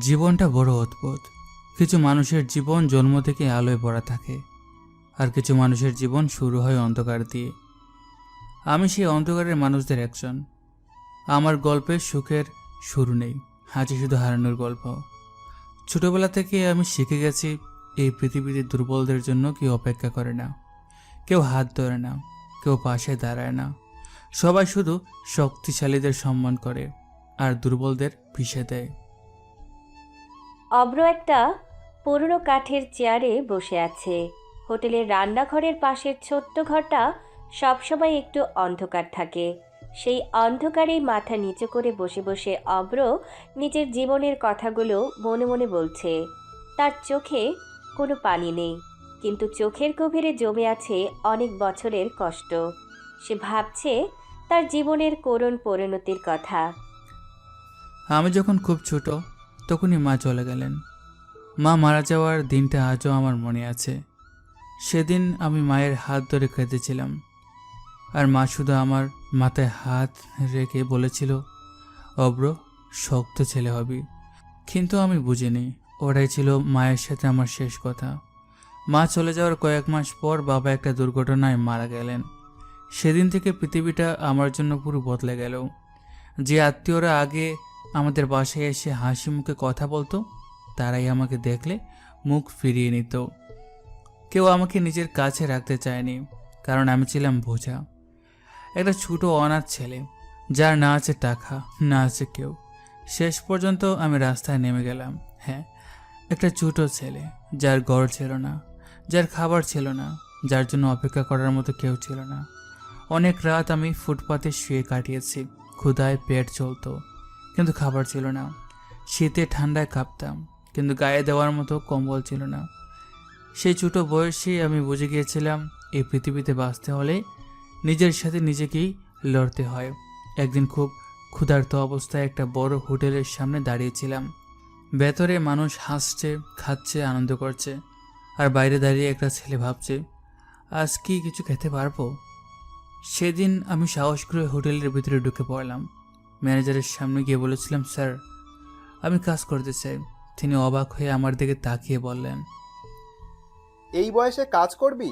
জীবনটা বড় অদ্ভুত। কিছু মানুষের জীবন জন্ম থেকে আলোয় ভরা থাকে, আর কিছু মানুষের জীবন শুরু হয় অন্ধকার দিয়ে। আমি সেই অন্ধকারের মানুষদের একজন। আমার গল্পের সুখের শুরু নেই, আছে শুধু হারানোর গল্প। ছোটবেলা থেকে আমি শিখে গেছি, এই পৃথিবীতে দুর্বলদের জন্য কেউ অপেক্ষা করে না, কেউ হাত ধরে না, কেউ পাশে দাঁড়ায় না। সবাই শুধু শক্তিশালীদের সম্মান করে আর দুর্বলদের পিষে দেয়। অব্র একটা পুরনো কাঠের চেয়ারে বসে আছে। হোটেলের রান্নাঘরের পাশের ছোট্ট ঘরটা সবসময় একটু অন্ধকার থাকে। সেই অন্ধকারেই মাথা নিচু করে বসে বসে অব্র নিজের জীবনের কথাগুলো মনে মনে বলছে। তার চোখে কোনো পানি নেই, কিন্তু চোখের গভীরে জমে আছে অনেক বছরের কষ্ট। সে ভাবছে তার জীবনের করুণ পরিণতির কথা। আমি যখন খুব ছোট, তখনই মা চলে গেলেন। মা মারা যাওয়ার দিনটা আজও আমার মনে আছে। সেদিন আমি মায়ের হাত ধরে কেঁদেছিলাম, আর মা শুধু আমার মাথায় হাত রেখে বলেছিল, অব্র, শক্ত ছেলে হবি। কিন্তু আমি বুঝিনি, ওটাই ছিল মায়ের সাথে আমার শেষ কথা। মা চলে যাওয়ার কয়েক মাস পর বাবা একটা দুর্ঘটনায় মারা গেলেন। সেদিন থেকে পৃথিবীটা আমার জন্য পুরো বদলে গেল। যে আত্মীয়রা আগে আমাদের বাসায় এসে হাসি মুখে কথা বলতো, তারাই আমাকে দেখলে মুখ ফিরিয়ে নিত। কেউ আমাকে নিজের কাছে রাখতে চায়নি, কারণ আমি ছিলাম বোঝা। একটা ছোট অনাথ ছেলে, যার না আছে টাকা, না আছে কেউ। শেষ পর্যন্ত আমি রাস্তায় নেমে গেলাম। হ্যাঁ, একটা ছোট ছেলে, যার ঘর ছিল না, যার খাবার ছিল না, যার জন্য অপেক্ষা করার মতো কেউ ছিল না। অনেক রাত আমি ফুটপাতে শুয়ে কাটিয়েছি। ক্ষুধায় পেট চলতো, কিন্তু খাবার ছিল না। শীতে ঠান্ডায় কাঁপতাম, কিন্তু গায়ে দেওয়ার মতো কম্বল ছিল না। সেই ছোট বয়সে আমি বুঝে গিয়েছিলাম, এই পৃথিবীতে বাঁচতে হলে নিজের সাথে নিজেকেই লড়তে হয়। একদিন খুব ক্ষুধার্ত অবস্থায় একটা বড় হোটেলের সামনে দাঁড়িয়েছিলাম। ভেতরে মানুষ হাসছে, খাচ্ছে, আনন্দ করছে, আর বাইরে দাঁড়িয়ে একটা ছেলে ভাবছে, আজ কি কিছু খেতে পারবো। সেদিন আমি সাহস করে হোটেলের ভিতরে ঢুকে পড়লাম। ম্যানেজারের সামনে গিয়ে বলেছিলাম, স্যার, আমি কাজ করতে চাই। তিনি অবাক হয়ে আমার দিকে তাকিয়ে বললেন, এই বয়সে কাজ করবি?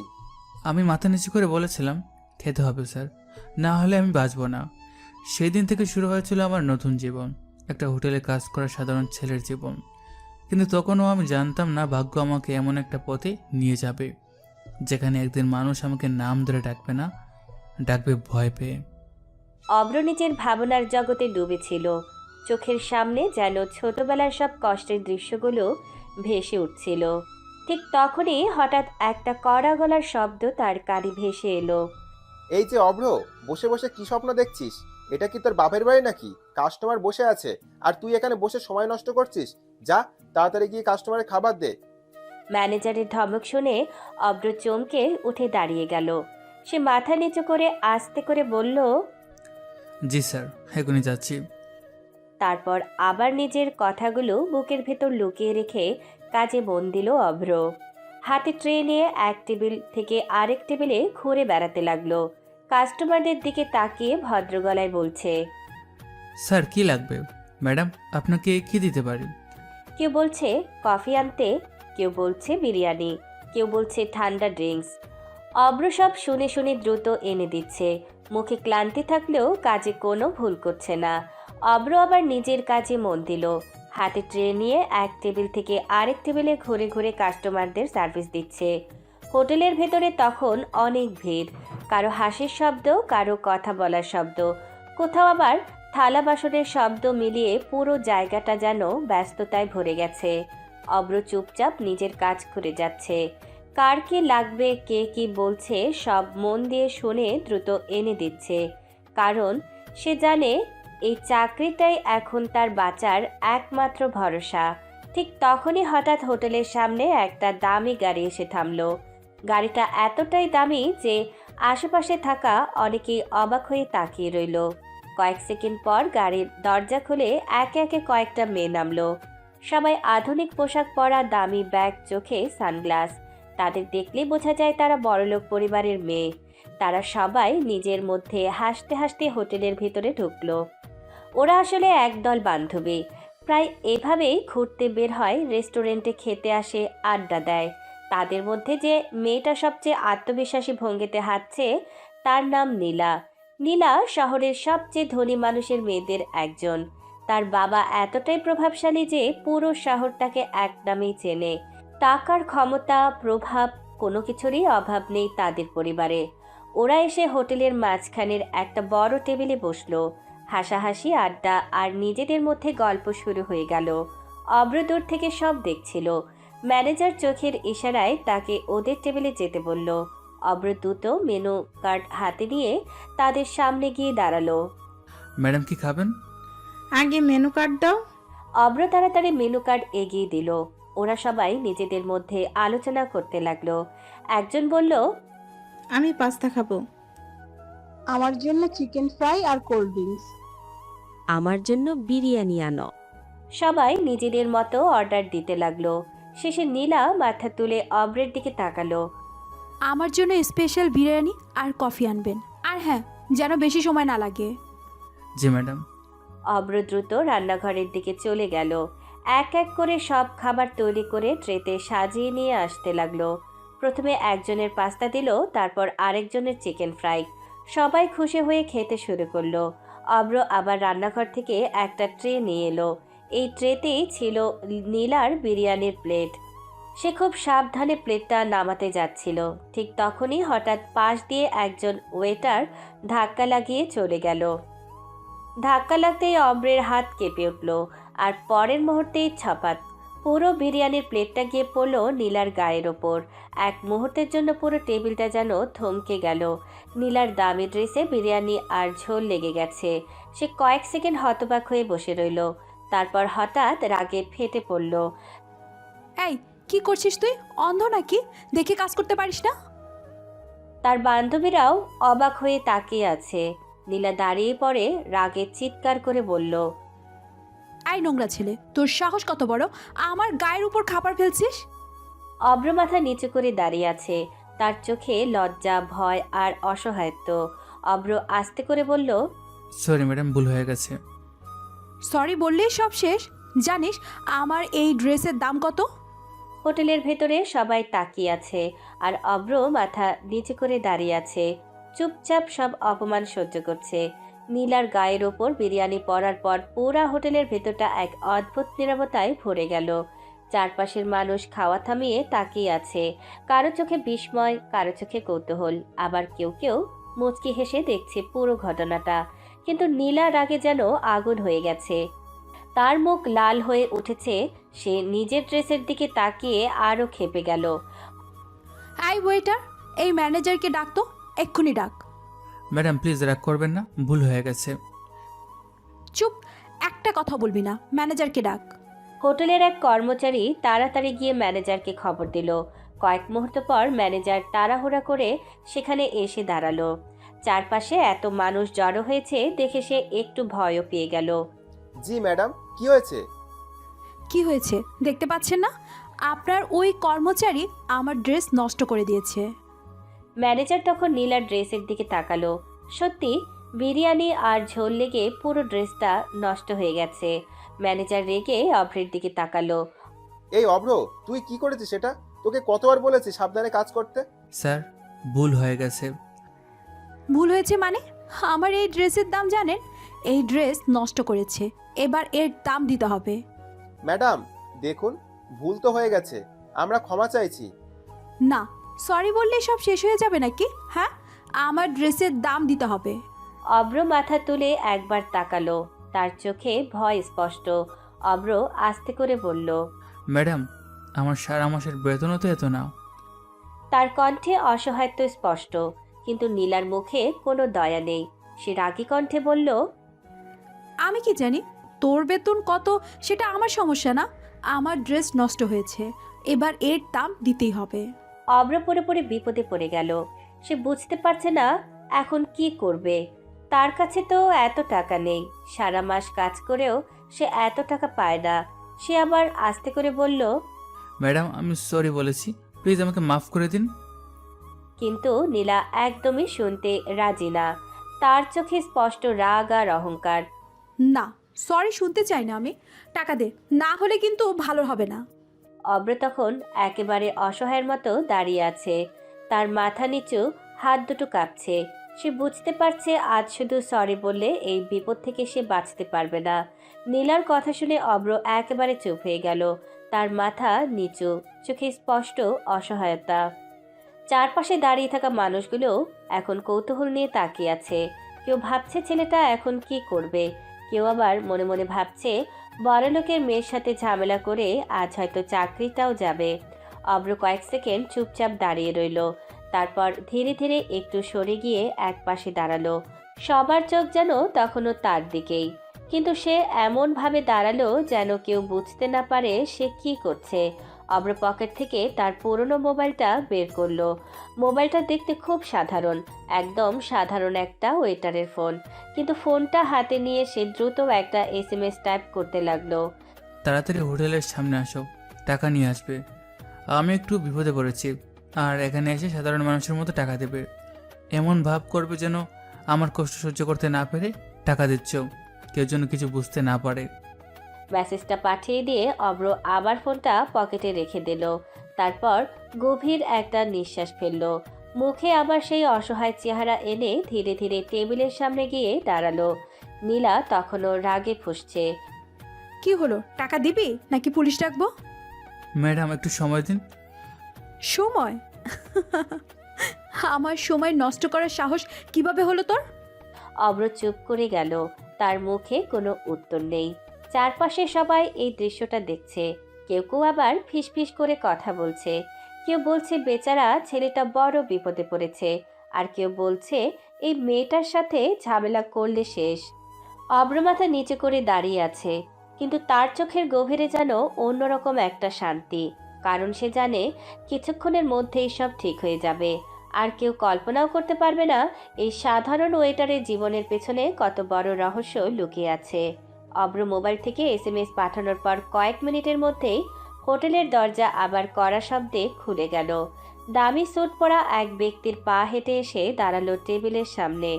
আমি মাথা নিচু করে বলেছিলাম, খেতে হবে স্যার, না হলে আমি বাঁচব না। সেই দিন থেকে শুরু হয়েছিল আমার নতুন জীবন, একটা হোটেলে কাজ করা সাধারণ ছেলের জীবন। কিন্তু তখনও আমি জানতাম না, ভাগ্য আমাকে এমন একটা পথে নিয়ে যাবে, যেখানে একদিন মানুষ আমাকে নাম ধরে ডাকবে না, ডাকবে ভয় পেয়ে। অব্র নিজের ভাবনার জগতে ডুবেছিল। চোখের সামনে যেন ছোটবেলার সব কষ্টের দৃশ্যগুলো ভেসে উঠছিল। ঠিক তখনই হঠাৎ একটা কড়া গলার শব্দ তার কানে ভেসে এলো। এই যে অভ্র, বসে বসে কি স্বপ্ন দেখছিস? এটা কি তোর বাপের বাড়ি নাকি? কাস্টমার বসে আছে আর তুই এখানে বসে সময় নষ্ট করছিস। যা, তাড়াতাড়ি গিয়ে কাস্টমারের খাবার দে। ম্যানেজারের ধমক শুনে অব্র চমকে উঠে দাঁড়িয়ে গেল। সে মাথা নিচু করে আস্তে করে বলল, জি স্যার, এখনই যাচ্ছি। তারপর আবার নিজের কথাগুলো বুকের ভেতর লুকিয়ে রেখে কাজে মন দিল অভ্র। হাতে ট্রে নিয়ে এক টেবিল থেকে আরেক টেবিলে ঘুরে বেড়াতে লাগলো। কাস্টমারদের দিকে তাকিয়ে ভদ্র গলায় বলছে, স্যার, কি লাগবে? ম্যাডাম, আপনাকে কি দিতে পারি? কেউ বলছে কফি আনতে, কেউ বলছে বিরিয়ানি, কেউ বলছে ঠান্ডা ড্রিঙ্কস। অব্র সব শুনে শুনে দ্রুত এনে দিচ্ছে। মুখে ক্লান্তি থাকলেও কাজে কোনো ভুল করছে না। অব্র আবার নিজের কাজে মন দিল। হাতে ট্রে নিয়ে এক টেবিল থেকে আরেক টেবিলে ঘুরে ঘুরে কাস্টমারদের সার্ভিস দিচ্ছে। হোটেলের ভেতরে তখন অনেক ভিড়। কারো হাসির শব্দ, কারো কথা বলার শব্দ, কোথাও আবার থালা বাসনের শব্দ মিলিয়ে পুরো জায়গাটা যেন ব্যস্ততায় ভরে গেছে। অব্র চুপচাপ নিজের কাজ করে যাচ্ছে। কার কি লাগবে, কে কি বলছে, সব মন দিয়ে শুনে দ্রুত এনে দিচ্ছে। কারণ সে জানে এই চাকরিটাই এখন তার বাঁচার একমাত্র ভরসা। ঠিক তখনই হঠাৎ হোটেলের সামনে একটা দামি গাড়ি এসে থামলো। গাড়িটা এতটাই দামি যে আশেপাশে থাকা অনেকেই অবাক হয়ে তাকিয়ে রইল। কয়েক সেকেন্ড পর গাড়ির দরজা খুলে একে একে কয়েকটা মেয়ে নামলো। সবাই আধুনিক পোশাক পরা, দামি ব্যাগ, চোখে সানগ্লাস। তাদের দেখলেই বোঝা যায় তারা বড়লোক পরিবারের মেয়ে। তারা সবাই নিজের মধ্যে হাসতে হাসতে হোটেলের ভিতরে ঢুকলো। ওরা আসলে একদল বান্ধবী, প্রায় এভাবেই ঘুরতে বের হয়, রেস্টুরেন্টে খেতে আসে, আড্ডা দেয়। তাদের মধ্যে যে মেয়েটা সবচেয়ে আত্মবিশ্বাসী ভঙ্গিতে হাঁটছে তার নাম নীলা। নীলা শহরের সবচেয়ে ধনী মানুষের মেয়েদের একজন। তার বাবা এতটাই প্রভাবশালী যে পুরো শহর তাকে এক নামেই চেনে। টাকার ক্ষমতা, প্রভাব, কোনো কিছুরই অভাব নেই তাদের পরিবারে। ওরা এসে হোটেলের মাঝখানের একটা বড় টেবিলে বসলো। হাসাহাসি, আড্ডা আর নিজেদের মধ্যে গল্প শুরু হয়ে গেল। অব্র দূর থেকে সব দেখছিল। ম্যানেজার চোখের ইশারায় তাকে ওদের টেবিলে যেতে বলল। অব্র দ্রুত মেনু কার্ড হাতে নিয়ে তাদের সামনে গিয়ে দাঁড়ালো। ম্যাডাম কি খাবেন? আগে মেনু কার্ড দাও। অব্র তাড়াতাড়ি মেনু কার্ড এগিয়ে দিল। ওরা সবাই নিজেদের মধ্যে আলোচনা করতে লাগলো। একজন বলল, আমি পাস্তা খাবো। আমার জন্য চিকেন ফ্রাই আর কোল্ড ড্রিঙ্কস। আমার জন্য বিরিয়ানি আনো। সবাই নিজেদের মতো অর্ডার দিতে লাগলো। শেষে নীলা মাথা তুলে অব্রের দিকে তাকালো। আমার জন্য স্পেশাল বিরিয়ানি আর কফি আনবেন, আর হ্যাঁ, যেন বেশি সময় না লাগে। জি ম্যাডাম। অব্র দ্রুত রান্নাঘরের দিকে চলে গেল। এক এক করে সব খাবার তৈরি করে ট্রেতে সাজিয়ে নিয়ে আসতে লাগলো। প্রথমে একজনের পাস্তা দিল, তারপর আরেকজনের চিকেন ফ্রাই। সবাই খুশি হয়ে খেতে শুরু করলো। অব্র আবার রান্নাঘর থেকে একটা ট্রে নিয়ে এলো। এই ট্রেতেই ছিল নীলার বিরিয়ানির প্লেট। সে খুব সাবধানে প্লেটটা নামাতে যাচ্ছিল। ঠিক তখনই হঠাৎ পাশ দিয়ে একজন ওয়েটার ধাক্কা লাগিয়ে চলে গেল। ধাক্কা লাগতেই অব্রের হাত কেঁপে উঠল, আর পরের মুহূর্তেই ছপাত পুরো বিরিয়ানির প্লেটটা গিয়ে পড়ল নীলার গায়ের ওপর। এক মুহূর্তের জন্য পুরো টেবিলটা যেন থমকে গেল। নীলার দামি ড্রেসে বিরিয়ানি আর ঝোল লেগে গেছে। সে কয়েক সেকেন্ড হতবাক হয়ে বসে রইল। তারপর হঠাৎ রাগে ফেটে পড়ল। এই, কি করছিস তুই? অন্ধ নাকি? দেখে কাজ করতে পারিস না? তার বান্ধবীরাও অবাক হয়ে তাকিয়ে আছে। নীলা দাঁড়িয়ে পড়ে রাগে চিৎকার করে বলল, এই নোংরা ছেলে, তোর সাহস কত বড়, আমার গায়ের উপর খাবার ফেলছিস? অব্র মাথা নিচু করে দাঁড়িয়ে আছে। তার চোখে লজ্জা, ভয় আর অসহায়ত্ব। অব্র আস্তে করে বলল, সরি ম্যাডাম, ভুল হয়ে গেছে। সরি বললেই সব শেষ? জানিস আমার এই ড্রেসের দাম কত? হোটেলের ভেতরে সবাই তাকিয়ে আছে, আর অব্র মাথা নিচু করে দাঁড়িয়ে আছে, চুপচাপ সব অপমান সহ্য করছে। নীলার গায়ের ওপর বিরিয়ানি পড়ার পর পুরা হোটেলের ভেতরটা এক অদ্ভুত নীরবতায় ভরে গেল। চারপাশের মানুষ খাওয়া থামিয়ে তাকিয়ে আছে। কারো চোখে বিস্ময়, কারো চোখে কৌতূহল, আবার কেউ কেউ মুচকি হেসে দেখছে পুরো ঘটনাটা। কিন্তু নীলার আগে যেন আগুন হয়ে গেছে। তার মুখ লাল হয়ে উঠেছে। সে নিজের ড্রেসের দিকে তাকিয়ে আরও ক্ষেপে গেল। এই ওয়েটার, এই ম্যানেজারকে ডাক তো, এক্ষুনি ডাক। ম্যাডাম প্লিজ রাগ করবেন না, ভুল হয়ে গেছে। চুপ, একটা কথা বলবি না, ম্যানেজারকে ডাক। হোটেলের এক কর্মচারী তাড়াতাড়ি গিয়ে ম্যানেজারকে খবর দিল। কয়েক মুহূর্ত পর ম্যানেজার তাড়াহুড়া করে সেখানে এসে দাঁড়ালো। চারপাশে এত মানুষ জড়ো হয়েছে দেখে সে একটু ভয়ও পেয়ে গেল। জি ম্যাডাম, কি হয়েছে? কি হয়েছে দেখতে পাচ্ছেন না? আপনার ওই কর্মচারী আমার ড্রেস নষ্ট করে দিয়েছে। ম্যানেজার তখন নীলার ড্রেসের দিকে তাকালো। সত্যি বিরিয়ানি আর ঝোল লেগে পুরো ড্রেসটা নষ্ট হয়ে গেছে। ম্যানেজার রেগে অভ্রের দিকে তাকালো। এই অভ্র, তুই কি করেছিস সেটা? তোকে কতবার বলেছি সাবধানে কাজ করতে? স্যার, ভুল হয়ে গেছে। ভুল হয়েছে মানে? আমার এই ড্রেসের দাম জানেন? এই ড্রেস নষ্ট করেছে, এবার এর দাম দিতে হবে। ম্যাডাম দেখুন, ভুল তো হয়ে গেছে, আমরা ক্ষমা চাইছি। না, সরি বললেই সব শেষ হয়ে যাবে নাকি? হ্যাঁ, আমার ড্রেসের দাম দিতে হবে। অব্র মাথা তুলে একবার তাকালো। তার চোখে ভয় স্পষ্ট। অব্র আস্তে করে বলল, ম্যাডাম, আমার সারা মাসের বেতনও তো এত না। তার কণ্ঠে অসহায়ত্ব স্পষ্ট, কিন্তু নীলার মুখে কোনো দয়া নেই। সে রাগী কণ্ঠে বলল, আমি কি জানি তোর বেতন কত? সেটা আমার সমস্যা না। আমার ড্রেস নষ্ট হয়েছে, এবার এর দাম দিতেই হবে। অব্র পুরোপুরি বিপদে পড়ে গেল। সে বুঝতে পারছে না এখন কি করবে। তার কাছে তো এত টাকা নেই, সারা মাস কাজ করেও সে এত টাকা পায় না। সে আবার আস্তে করে বলল, ম্যাডাম আমি সরি বলেছি, প্লিজ আমাকে মাফ করে দিন। কিন্তু নীলা একদমই শুনতে রাজি না। তার চোখে স্পষ্ট রাগ আর অহংকার। না, সরি শুনতে চাই না আমি। টাকা দে, না হলে কিন্তু ভালো হবে না। অব্র তখন একেবারে অসহায়ের মতো দাঁড়িয়ে আছে। তার মাথা নিচু, হাত দুটো কাঁপছে। সে বুঝতে পারছে আজ শুধু সরি বললে এই বিপদ থেকে সে বাঁচতে পারবে না। নীলার কথা শুনে অব্র একেবারে চুপ হয়ে গেল। তার মাথা নিচু, চোখে স্পষ্ট অসহায়তা। চারপাশে দাঁড়িয়ে থাকা মানুষগুলো এখন কৌতূহল নিয়ে তাকিয়ে আছে। কেউ ভাবছে ছেলেটা এখন কি করবে, কেউ আবার মনে মনে ভাবছে বড়লোকের মেয়ের সাথে ঝামেলা করে আজ হয়তো চাকরিটাও যাবে। অব্র কয়েক সেকেন্ড চুপচাপ দাঁড়িয়ে রইল। তারপর ধীরে ধীরে একটু সরে গিয়ে এক পাশে দাঁড়ালো। সবার চোখ যেন তখনও তার দিকেই, কিন্তু সে এমনভাবে দাঁড়ালো যেন কেউ বুঝতে না পারে সে কি করছে। অব্র পকেট থেকে তার পুরনো মোবাইলটা বের করলো। মোবাইলটা দেখতে খুব সাধারণ, একদম সাধারণ একটা ওয়েটারের ফোন, কিন্তু ফোনটা হাতে নিয়ে সে দ্রুত একটা SMS টাইপ করতে লাগলো। তাড়াতাড়ি হোটেলের সামনে আসো, টাকা নিয়ে আসবে। আমি একটু বিপদে পড়েছি, আর এখানে এসে সাধারণ মানুষের মতো টাকা দেবে। এমন ভাব করবে যেন আমার কষ্ট সহ্য করতে না পেরে টাকা দিচ্ছ, কেউ যেন কিছু বুঝতে না পারে। মেসেজটা পাঠিয়ে দিয়ে অব্র আবার ফোনটা পকেটে রেখে দিল। তারপর গভীর একটা নিঃশ্বাস ফেলল। মুখে আবার সেই অসহায় চেহারা এনে ধীরে ধীরে টেবিলের সামনে গিয়ে দাঁড়ালো। নীলা তখনও রাগে ফুঁসছে। কি হলো, টাকা দিবি নাকি পুলিশ ডাকবো? ম্যাডাম একটু সময় দিন। সময়? আমার সময় নষ্ট করার সাহস কিভাবে হলো তোর? অব্র চুপ করে গেল। তার মুখে কোনো উত্তর নেই। চারপাশে সবাই এই দৃশ্যটা দেখছে। কেউ কেউ আবার ফিসফিস করে কথা বলছে। কেউ বলছে বেচারা ছেলেটা বড় বিপদে পড়েছে, আর কেউ বলছে এই মেয়েটার সাথে ঝামেলা করলে শেষ। অব্র মাথা নিচে করে দাঁড়িয়ে আছে, কিন্তু তার চোখের গভীরে যেন অন্যরকম একটা শান্তি, কারণ সে জানে কিছুক্ষণের মধ্যেই সব ঠিক হয়ে যাবে। আর কেউ কল্পনাও করতে পারবে না এই সাধারণ ওয়েটারের জীবনের পেছনে কত বড় রহস্য লুকিয়ে আছে। অব্র মোবাইল থেকে SMS পাঠানোর পর কয়েক মিনিটের মধ্যেই হোটেলের দরজা আবার কড়া শব্দে খুলে গেল। দামি স্যুট পরা এক ব্যক্তির পা হেঁটে এসে দাঁড়ালো টেবিলের সামনে।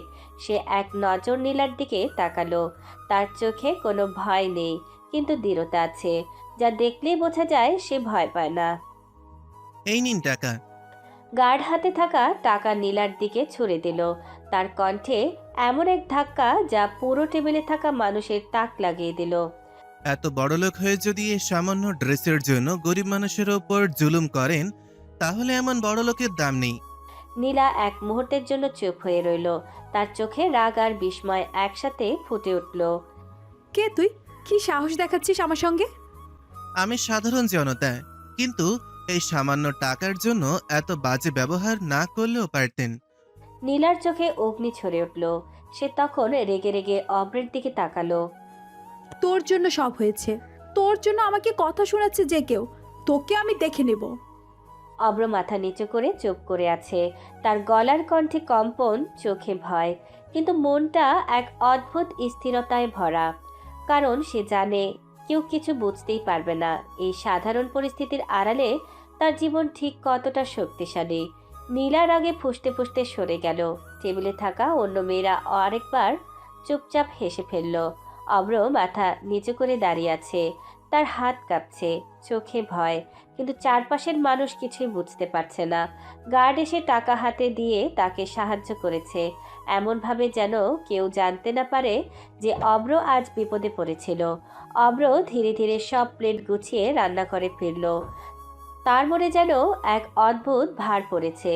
সে এক নজর নীলার দিকে তাকালো। তার চোখে কোনো ভয় নেই, কিন্তু দৃঢ়তা আছে, যা দেখলেই বোঝা যায় সে ভয় পায় না। এই নিন টাকা। গার্ড হাতে থাকা টাকা নীলার দিকে ছুড়ে দিল। তার কণ্ঠে এমন এক ধাক্কা যা পুরো টেবিলে থাকা মানুষের তাক লাগিয়ে দিল। এত বড়লোক হয়ে যদি এই সামান্য ড্রেসের জন্য গরিব মানুষের ওপর জুলুম করেন, তাহলে এমন বড়লোকের দাম নেই। নীলা এক মুহূর্তের জন্য চুপ হয়ে রইল। তার চোখে রাগ আর বিস্ময় একসাথে ফুটে উঠল। কে তুই? কি সাহস দেখাচ্ছিস আমার সঙ্গে? আমি সাধারণ জনতা, কিন্তু এই সামান্য টাকার জন্য এত বাজে ব্যবহার না করলেও পারতেন। নীলার চোখে অগ্নি ছড়ে উঠল। সে তখন রেগে রেগে অব্রের দিকে তাকালো। তোর জন্য সব হয়েছে, তোর জন্য আমাকে কথা শোনাচ্ছে যে কেউ। তোকে আমি দেখে নেব। অব্র মাথা নিচু করে চুপ করে আছে। তার গলার কণ্ঠে কম্পন, চোখে ভয়, কিন্তু মনটা এক অদ্ভুত স্থিরতায় ভরা। কারণ সে জানে কেউ কিছু বুঝতেই পারবে না এই সাধারণ পরিস্থিতির আড়ালে তার জীবন ঠিক কতটা শক্তিশালী। নীলার আগে ফুঁসতে ফুঁসতে সরে গেল। টেবিলে থাকা অন্য মেয়েরা আরেকবার চুপচাপ হেসে ফেলল। অব্র মাথা নিচু করে দাঁড়িয়ে আছে। তার হাত কাঁপছে, চোখে ভয়, কিন্তু চারপাশের মানুষ কিছুই বুঝতে পারছে না। গার্ড এসে টাকা হাতে দিয়ে তাকে সাহায্য করেছে, এমনভাবে যেন কেউ জানতে না পারে যে অব্র আজ বিপদে পড়েছিল। অব্র ধীরে ধীরে সব প্লেট গুছিয়ে রান্নাঘরে ফিরল। তার মনে যেন এক অদ্ভুত ভার পড়েছে,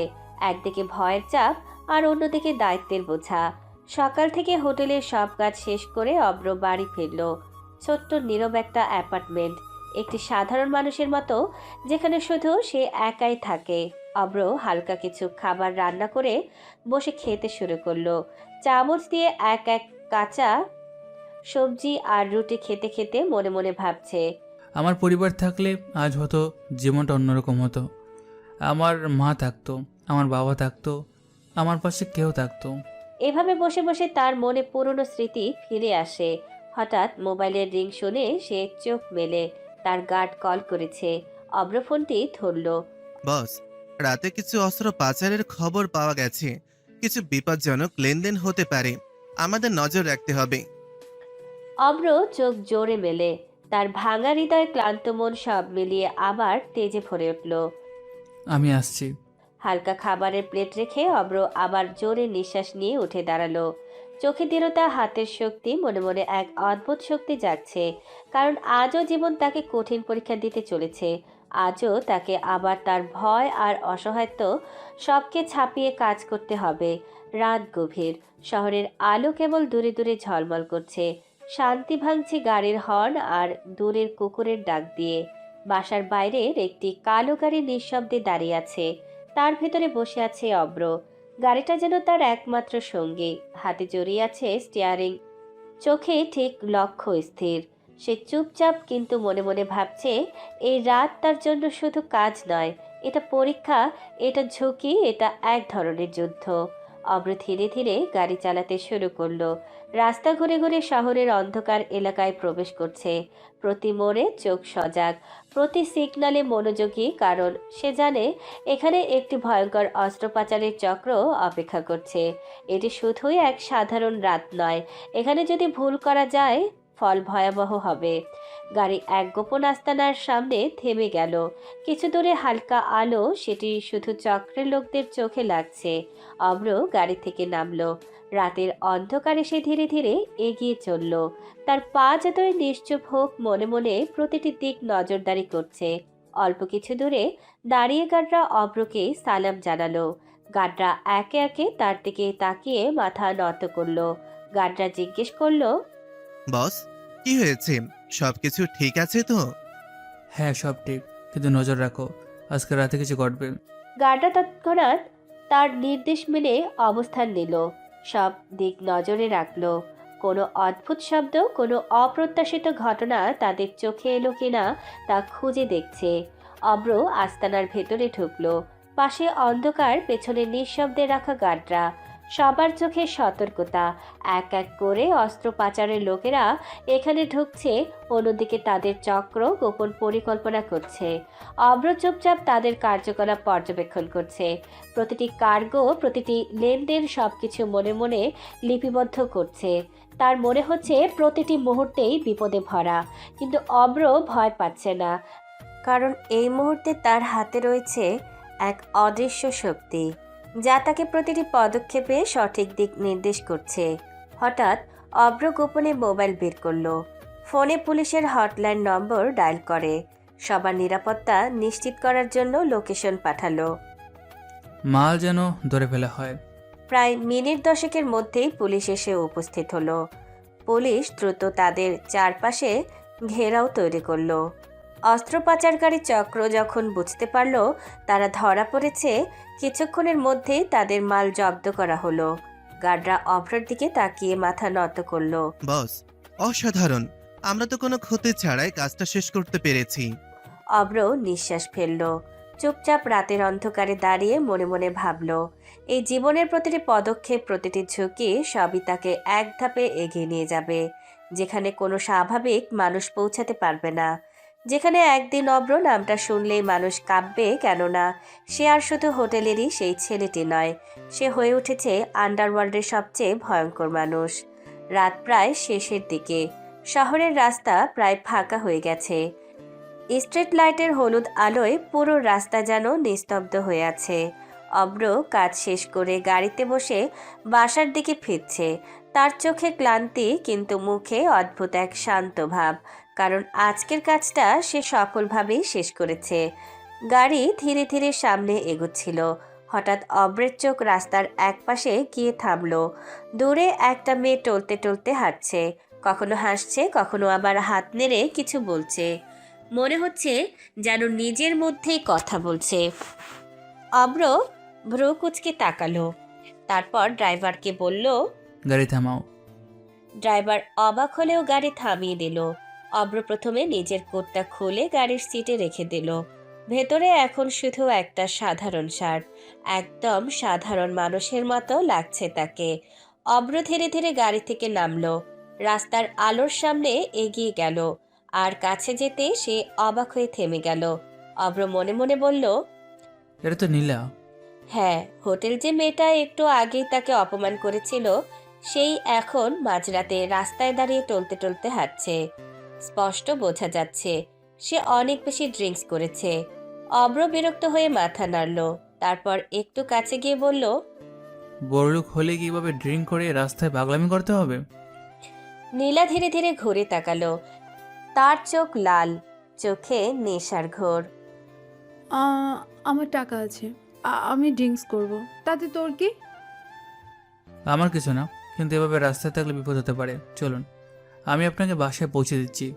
একদিকে ভয়ের চাপ আর অন্যদিকে দায়িত্বের বোঝা। সকাল থেকে হোটেলের সব কাজ শেষ করে অব্র বাড়ি ফিরল। ছোট্ট নীরব একটা অ্যাপার্টমেন্ট, একটি সাধারণ মানুষের মতো, যেখানে শুধু সে একাই থাকে। অব্র হালকা কিছু খাবার রান্না করে বসে খেতে শুরু করলো। চামচ দিয়ে এক এক কাঁচা সবজি আর রুটি খেতে খেতে মনে মনে ভাবছে, আমার পরিবার থাকলে আজ হয়তো জীবনটা অন্যরকম হতো। আমার মা থাকতো, আমার বাবা থাকতো, আমার পাশে কেউ থাকতো। এভাবে বসে বসে তার মনে পুরনো স্মৃতি ফিরে আসে। হঠাৎ মোবাইলের রিং শুনে সে চোখ মেলে। তার গার্ড কল করেছে। অব্র ফোনটি ধরল। বস, রাতে কিছু অস্ত্র পাচারের খবর পাওয়া গেছে। কিছু বিপজ্জনক লেনদেন হতে পারে, আমাদের নজর রাখতে হবে। অব্র চোখ জোরে মেলে, তার ভাঙা হৃদয় ক্লান্ত মন সব মিলিয়ে আবার তেজে ভরে উঠল। আমি আসছি। হালকা খাবারের প্লেট রেখে অব্র আবার জোরে নিঃশ্বাস নিয়ে উঠে দাঁড়ালো। চোখে দৃঢ়তা, হাতের শক্তি, মনে মনে এক অদ্ভুত শক্তি জাগছে। কারণ আজও জীবন তাকে কঠিন পরীক্ষা দিতে চলেছে। আজও তাকে আবার তার ভয় আর অসহায়ত্ব সবকে ছাপিয়ে কাজ করতে হবে। রাত গভীর, শহরের আলো কেবল দূরে দূরে ঝলমল করছে। শান্তি ভাঙছে গাড়ির হর্ন আর দূরের কুকুরের ডাক দিয়ে। বাসার বাইরের একটি কালো গাড়ি নিঃশব্দে দাঁড়িয়ে আছে। তার ভেতরে বসে আছে অব্র। গাড়িটা যেন তার একমাত্র সঙ্গী। হাতে জড়িয়ে আছে স্টিয়ারিং, চোখে ঠিক লক্ষ্য স্থির। সে চুপচাপ কিন্তু মনে মনে ভাবছে, এই রাত তার জন্য শুধু কাজ নয়, এটা পরীক্ষা, এটা ঝুঁকি, এটা এক ধরনের যুদ্ধ। অব্র ধীরে ধীরে গাড়ি চালাতে শুরু করলো। রাস্তা ঘুরে ঘুরে শহরের অন্ধকার এলাকায় প্রবেশ করছে। প্রতি মোড়ে চোখ সজাগ, প্রতি সিগনালে মনোযোগী, কারণ সে জানে এখানে একটি ভয়ঙ্কর অস্ত্র পাচারের চক্র অপেক্ষা করছে। এটি শুধুই এক সাধারণ রাত নয়, এখানে যদি ভুল করা যায় ফল ভয়াবহ হবে। গাড়ি এক গোপন আস্তানার সামনে থেমে গেল। কিছু দূরে হালকা আলো, সেটি শুধু চক্রের লোকদের চোখে লাগছে। অব্র গাড়ি থেকে নামলো। রাতের অন্ধকারে সে ধীরে ধীরে এগিয়ে চলল। তার পা যতই নিশ্চুপ হোক, মনে মনে প্রতিটি দিক নজরদারি করছে। অল্প কিছু দূরে দাঁড়িয়ে গার্ডরা অব্রকে সালাম জানালো। গার্ডরা একে একে তার দিকে তাকিয়ে মাথা নত করলো। গার্ডরা জিজ্ঞেস করলো, বস, কি হয়েছে? সবকিছু ঠিক আছে তো? হ্যাঁ, সব ঠিক, কিন্তু নজর রাখো, আজকে রাতে কিছু ঘটবে। গার্ডরা তৎক্ষণাৎ তার নির্দেশ মেনে অবস্থান নিল। সব দিক নজরে রাখলো। কোনো অদ্ভুত শব্দ, কোনো অপ্রত্যাশিত ঘটনা তাদের চোখে এলো কিনা তা খুঁজে দেখছে। অব্র আস্তানার ভেতরে ঢুকলো। পাশে অন্ধকার, পেছনে নিঃশব্দে রাখা গার্ডরা। সবার চোখে সতর্কতা। এক এক করে অস্ত্র পাচারের লোকেরা এখানে ঢুকছে, অন্যদিকে তাদের চক্র গোপন পরিকল্পনা করছে। অব্র চুপচাপ তাদের কার্যকলাপ পর্যবেক্ষণ করছে। প্রতিটি কার্গো, প্রতিটি লেনদেন, সবকিছু মনে মনে লিপিবদ্ধ করছে। তার মনে হচ্ছে প্রতিটি মুহূর্তেই বিপদে ভরা, কিন্তু অব্র ভয় পাচ্ছে না, কারণ এই মুহূর্তে তার হাতে রয়েছে এক অদৃশ্য শক্তি, যা তাকে প্রতিটি পদক্ষেপে সঠিক দিক নির্দেশ করছে। হঠাৎ অব্র গোপনে মোবাইল বের করলো। ফোনে পুলিশের হটলাইন নম্বর ডায়াল করে। সবার নিরাপত্তা নিশ্চিত করার জন্য লোকেশন পাঠালো। মাল যেন ধরে ফেলা হয়। প্রায় মিনিট 10 মধ্যেই পুলিশ এসে উপস্থিত হলো। পুলিশ দ্রুত তাদের চারপাশে ঘেরাও তৈরি করলো। অস্ত্র পাচারকারী চক্র যখন বুঝতে পারল তারা ধরা পড়েছে, কিছুক্ষণের মধ্যেই তাদের মাল জব্দ করা হলো। গার্ডরা অভ্রের দিকে তাকিয়ে মাথা নত করলো। বস, অসাধারণ, আমরা তো কোনো ক্ষতি ছাড়াই কাজটা শেষ করতে পেরেছি। অভ্র নিঃশ্বাস ফেলল। চুপচাপ রাতের অন্ধকারে দাঁড়িয়ে মনে মনে ভাবল, এই জীবনের প্রতিটি পদক্ষেপ, প্রতিটি ঝুঁকি, সবই তাকে এক ধাপে এগিয়ে নিয়ে যাবে, যেখানে কোনো স্বাভাবিক মানুষ পৌঁছাতে পারবে না। যেখানে একদিন অব্র নামটা শুনলেই মানুষ কাঁপবে, কেননা সে আর শুধু হোটেলেরই সেই ছেলেটি নয়, সে হয়ে উঠেছে আন্ডারওয়ার্ল্ডের সবচেয়ে ভয়ঙ্কর মানুষ। রাত প্রায় শেষের দিকে। শহরের রাস্তা প্রায় ফাঁকা হয়ে গেছে। স্ট্রিট লাইটের হলুদ আলোয় পুরো রাস্তা যেন নিস্তব্ধ হয়ে আছে। অব্র কাজ শেষ করে গাড়িতে বসে বাসার দিকে ফিরছে। তার চোখে ক্লান্তি, কিন্তু মুখে অদ্ভুত এক শান্ত ভাব, কারণ আজকের কাজটা সে সফলভাবেই শেষ করেছে। গাড়ি ধীরে ধীরে সামনে এগোচ্ছিল। হঠাৎ অব্রের চোখ রাস্তার একপাশে গিয়ে থামলো। দূরে একটা মেয়ে টলতে টলতে হাঁটছে, কখনো হাসছে, কখনো আবার হাত নেড়ে কিছু বলছে। মনে হচ্ছে যেন নিজের মধ্যেই কথা বলছে। অব্র ভ্রু কুচকে তাকালো, তারপর ড্রাইভারকে বলল। গাড়ি থামাও। ড্রাইভার অবাক হলেও গাড়ি থামিয়ে দিল। অব্র প্রথমে নিজের কোটটা খুলে গাড়ির সিটে রেখে দিল। ভেতরে এখন শুধু একটা সাধারণ শার্ট, একদম সাধারণ মানুষের মতো লাগছে তাকে। অব্র ধীরে ধীরে গাড়ি থেকে নামলো, রাস্তার আলোর সামনে এগিয়ে গেল। আর কাছে যেতে সে অবাক হয়ে থেমে গেল। অব্র মনে মনে বলল, এটা তো নীলা। হ্যাঁ, হোটেল যে মেয়েটা একটু আগেই তাকে অপমান করেছিল সেই এখন মাঝরাতে রাস্তায় দাঁড়িয়ে টলতে টলতে হাঁটছে। স্পষ্ট বোঝা যাচ্ছে সে অনেক বেশি ড্রিঙ্কস করেছে। অব্র বিরক্ত হয়ে মাথা নাড়ল, তারপর একটু কাছে গিয়ে বলল, বড়লোক হলে কিভাবে ড্রিঙ্ক করে রাস্তায় পাগলামি করতে হবে? নীলা ধীরে ধীরে ঘুরে তাকালো। তার চোখ লাল, চোখে নেশার ঘোর। আমার টাকা আছে, আমি ড্রিঙ্কস করব, তাতে তোর কি? আমার কিছু না, কিন্তু এভাবে রাস্তায় থাকলে বিপদ হতে পারে। চলুন, আমি আপনাকে বাসায় পৌঁছে দিচ্ছি।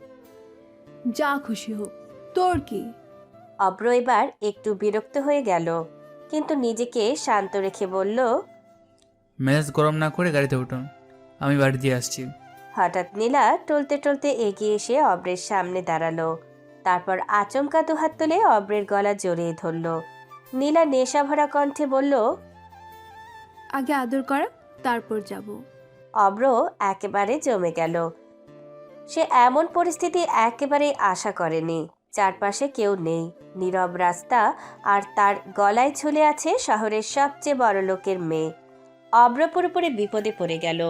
যা খুশি হোক, তোর কি? অব্র এবার একটু বিরক্ত হয়ে গেল, কিন্তু নিজেকে শান্ত রেখে বলল, মেজাজ গরম না করে গাড়িতে উঠুন, আমি বাড়ি দিয়ে আসছি। হঠাৎ নীলা টলতে টলতে এগিয়ে এসে অব্রের সামনে দাঁড়ালো। তারপর আচমকা দুহাত তুলে অব্রের গলা জড়িয়ে ধরল। নীলা নেশা ভরা কণ্ঠে বলল, আগে আদর করা, তারপর যাব। অব্র একেবারে জমে গেল। সে এমন পরিস্থিতি একেবারে আশা করেনি। চারপাশে কেউ নেই, নীরব রাস্তা, আর তার গলায় ঝুলে আছে শহরের সবচেয়ে বড় লোকের মেয়ে। অব্র পুরোপুরি বিপদে পড়ে গেল।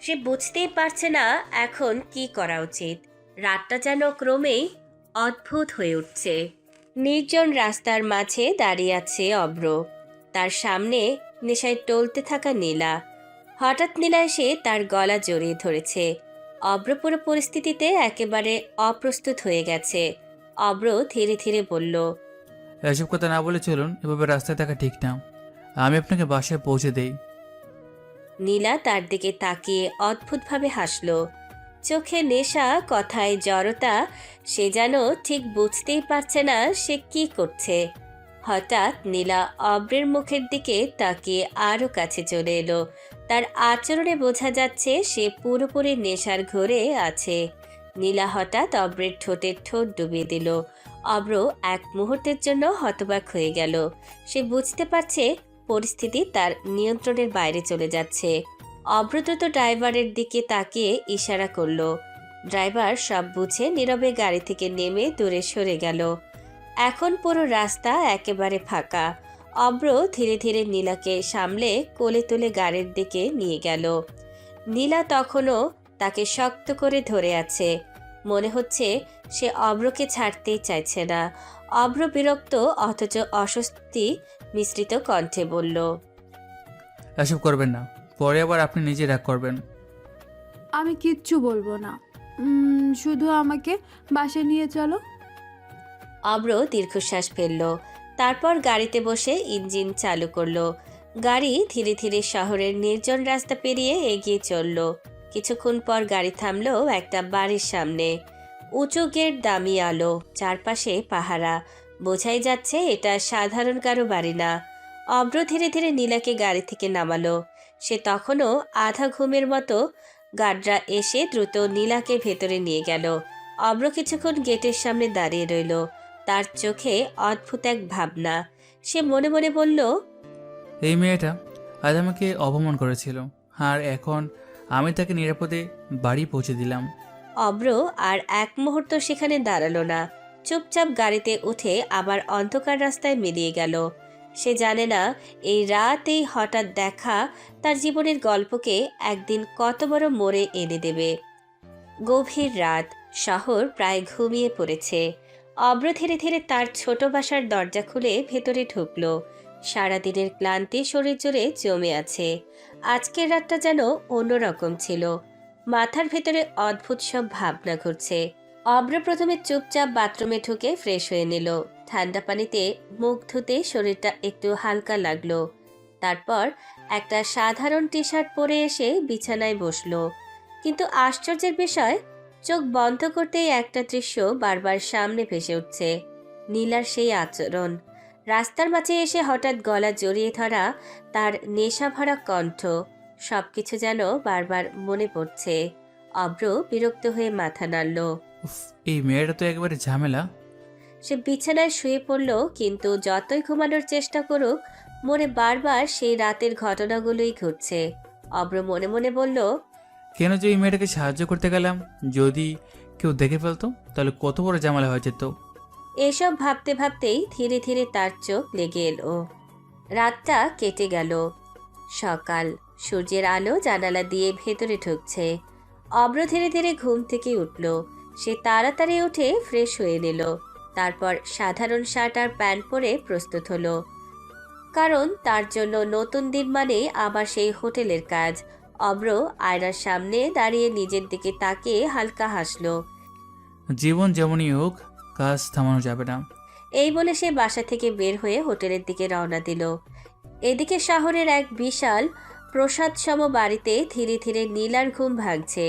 সে বুঝতেই পারছে না এখন কি করা উচিত। রাতটা যেন ক্রমেই অদ্ভুত হয়ে উঠছে। নির্জন রাস্তার মাঝে দাঁড়িয়ে আছে অব্র, তার সামনে নেশায় টলতে থাকা নীলা। হঠাৎ নীলা এসে তার গলা জড়িয়ে ধরেছে। অব্র পুরো পরিস্থিতিতে একেবারে অপ্রস্তুত হয়ে গেছে। অব্র ধীরে ধীরে বলল, এসব কথা না বলে চলুন, এভাবে রাস্তায় থাকা ঠিক না। আমি আপনাকে বাসায় পৌঁছে দেই। নীলা তার দিকে তাকিয়ে অদ্ভুতভাবে হাসল। চোখে নেশা, কথায় জড়তা, সে যেন ঠিক বুঝতেই পারছে না সে কি করছে। হঠাৎ নীলা অব্রের মুখের দিকে তাকিয়ে আরো কাছে চলে এলো। তার আচরণে বোঝা যাচ্ছে সে পুরোপুরি নেশার ঘোরে আছে। নীলা হঠাৎ অব্রের ঠোঁটে ঠোঁট ডুবিয়ে দিল। অব্র এক মুহূর্তের জন্য হতবাক হয়ে গেল। সে বুঝতে পারছে পরিস্থিতি তার নিয়ন্ত্রণের বাইরে চলে যাচ্ছে। অব্রদ্রুত ড্রাইভারের দিকে তাকিয়ে ইশারা করলো। ড্রাইভার সব বুঝে নীরবে গাড়ি থেকে নেমে দূরে সরে গেল। এখন পুরো রাস্তা একেবারে ফাঁকা। অব্র ধীরে ধীরে নীলাকে সামলে কোলে তুলে গাড়ির দিকে নিয়ে গেল। নীলা তখনও তাকে শক্ত করে ধরে আছে। মনে হচ্ছে সে অব্রকে ছাড়তেই চাইছে না। অব্র বিরক্ত অথচ অস্বস্তি মিশ্রিত কণ্ঠে বলল, এসব করবেন না, পরে আবার আপনি নিজে রাগ করবেন। আমি কিচ্ছু বলবো না, শুধু আমাকে বাসায় নিয়ে চলো। অব্র দীর্ঘশ্বাস ফেলল, তারপর গাড়িতে বসে ইঞ্জিন চালু করলো। গাড়ি ধীরে ধীরে শহরের নির্জন রাস্তা পেরিয়ে এগিয়ে চলল। কিছুক্ষণ পর গাড়ি থামলো একটা বাড়ির সামনে। উঁচু গেট, দামি আলো, চারপাশে পাহারা। বোঝাই যাচ্ছে এটা সাধারণ কারো বাড়ি না। অব্র ধীরে ধীরে নীলাকে গাড়ি থেকে নামালো। সে তখনও আধা ঘুমের মতো। গার্ডরা এসে দ্রুত নীলাকে ভেতরে নিয়ে গেল। অব্র কিছুক্ষণ গেটের সামনে দাঁড়িয়ে রইল, তার চোখে অদ্ভুত এক ভাবনা। সে মনে মনে বলল, এই মেয়েটা আজ আমাকে অপমান করেছিল, আর এখন আমি তাকে নিরাপদে বাড়ি পৌঁছে দিলাম। অব্র আর এক মুহূর্ত সেখানে দাঁড়ালো না। চুপচাপ গাড়িতে উঠে আবার অন্ধকার রাস্তায় মিলিয়ে গেল। সে জানে না এই রাত, এই হঠাৎ দেখা তার জীবনের গল্পকে একদিন কত বড় মোড়ে এনে দেবে। গভীর রাত, শহর প্রায় ঘুমিয়ে পড়েছে। অব্র ধীরে ধীরে তার ছোট বাসার দরজা খুলে ভেতরে ঢুকলো। সারাদিনের ক্লান্তি শরীর জুড়ে জমে আছে। আজকের রাতটা যেন অন্যরকম ছিল। মাথার ভেতরে অদ্ভুত সব ভাবনা ঘুরছে। অব্র প্রথমে চুপচাপ বাথরুমে ঢুকে ফ্রেশ হয়ে নিল। ঠান্ডা পানিতে মুখ ধুতে শরীরটা একটু হালকা লাগলো। তারপর একটা সাধারণ টি শার্ট পরে এসে বিছানায় বসলো। কিন্তু আশ্চর্যের বিষয়, চোখ বন্ধ করতেই একটা দৃশ্য বারবার সামনে ভেসে উঠছে। নীলার সেই আচরণ, রাস্তার মাঝে এসে হঠাৎ গলা জড়িয়ে ধরা তার নেশা ভরা কণ্ঠ, সবকিছু যেন বারবার মনে পড়ছে। অব্র বিরক্ত হয়ে মাথা নাড়ল। উফ, এই মেয়েটা তো একেবারে ঝামেলা। সে বিছানায় শুয়ে পড়ল, কিন্তু যতই ঘুমানোর চেষ্টা করুক মনে বারবার সেই রাতের ঘটনাগুলোই ঘুরছে। অব্র মনে মনে বলল, কেন যে এই মেয়েটাকে সাহায্য করতে গেলাম? যদি কেউ দেখে ফেলতো তাহলে কত বড় ঝামেলা হয়ে যেত। এসব ভাবতে ভাবতেই ধীরে ধীরে তার চোখ লেগে এলো। রাতটা কেটে গেল। সকাল, সূর্যের আলো জানালা দিয়ে ভেতরে ঢুকছে। অব্র ধীরে ধীরে ঘুম থেকে উঠল। সে তাড়াতাড়ি উঠে ফ্রেশ হয়ে নিল। তারপর সাধারণ শার্ট আর প্যান্ট পরে প্রস্তুত হলো, কারণ তার জন্য নতুন দিন মানে আবার সেই হোটেলের কাজ। অব্র আয়নার সামনে দাঁড়িয়ে নিজের দিকে তাকিয়ে হালকা হাসল। জীবন যেমনই হোক, কাজ থামানো যাবে না। এই বলে সে বাসা থেকে বের হয়ে হোটেলের দিকে রওনা দিল। এদিকে শহরের এক বিশাল প্রসাদসম বাড়িতে ধীরে ধীরে নীলার ঘুম ভাঙছে।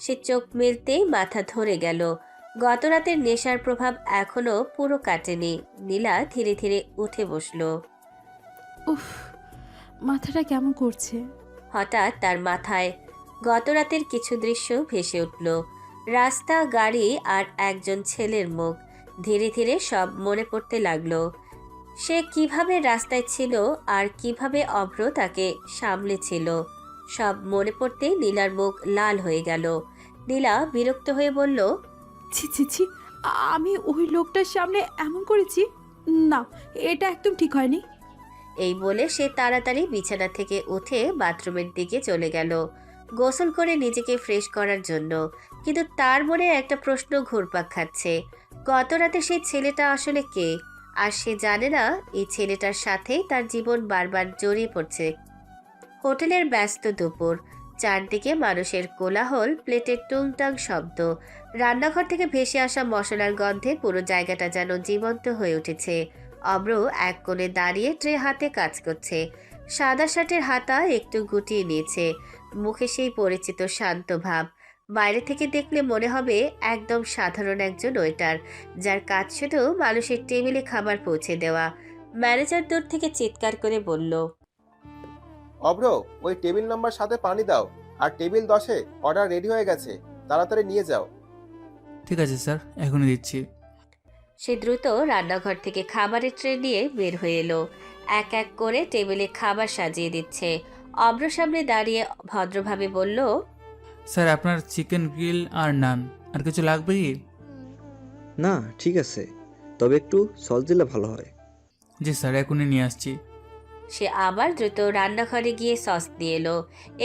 সে চোখ মেলতেই মাথা ধরে গেল। গত রাতের নেশার প্রভাব এখনো পুরো কাটেনি। নীলা ধীরে ধীরে উঠে বসল। উফ, মাথাটা কেমন করছে। হঠাৎ তার মাথায় গত রাতের কিছু দৃশ্য ভেসে উঠল। রাস্তা, গাড়ি আর একজন ছেলের মুখ। ধীরে ধীরে সব মনে পড়তে লাগলো। সে কিভাবে রাস্তায় ছিল আর কিভাবে অভ্র তাকে সামলেছিল। সব মনে পড়তেই নীলার মুখ লাল হয়ে গেল। নীলা বিরক্ত হয়ে বলল, ছি ছি ছি, আমি ওই লোকটার সামনে এমন করেছি? না, এটা একদম ঠিক হয়নি। এই বলে সে তাড়াতাড়ি বিছানা থেকে উঠে বাথরুমের দিকে চলে গেল, গোসল করে নিজেকে ফ্রেশ করার জন্য। কিন্তু তার মনে একটা প্রশ্ন ঘুরপাক খাচ্ছে। গত রাতে সেই ছেলেটা আসলে কে? আর সে জানে না এই ছেলেটার সাথেই তার জীবন বারবার জড়িয়ে পড়ছে। হোটেলের ব্যস্ত দুপুর, চারদিকে মানুষের কোলাহল, প্লেটের টুংটাং শব্দ, রান্নাঘর থেকে ভেসে আসা মশলার গন্ধে পুরো জায়গাটা যেন জীবন্ত হয়ে উঠেছে। অব্র এক কোণে দাঁড়িয়ে ট্রে হাতে কাজ করছে। সাদা শার্টের হাতা একটু গুটিয়ে নিয়েছে, মুখে সেই পরিচিত শান্ত ভাব। বাইরে থেকে দেখলে মনে হবে একদম সাধারণ একজন ওয়েটার, যার কাজ শুধু মানুষের টেবিলে খাবার পৌঁছে দেওয়া। ম্যানেজার দূর থেকে চিৎকার করে বলল, অভ্র, ওই টেবিল নাম্বার 7-এ পানি দাও। আর টেবিল 10-এ অর্ডার রেডি হয়ে গেছে, তাড়াতাড়ি নিয়ে যাও। ঠিক আছে স্যার, এখনই দিচ্ছি। সে দ্রুত রান্নাঘর থেকে খাবারের ট্রে নিয়ে বের হয়ে এলো। এক এক করে টেবিলে খাবার সাজিয়ে দিচ্ছে। অব্র সামনে দাঁড়িয়ে ভদ্রভাবে বলল, স্যার, আপনার চিকেন গ্রিল আর নান। আর কিছু লাগবে কি? না, ঠিক আছে, তবে একটু সস দিলে ভালো হয়। জি স্যার, এখনই নিয়ে আসছি। সে আবার দ্রুত রান্নাঘরে গিয়ে সস দিয়ে এলো।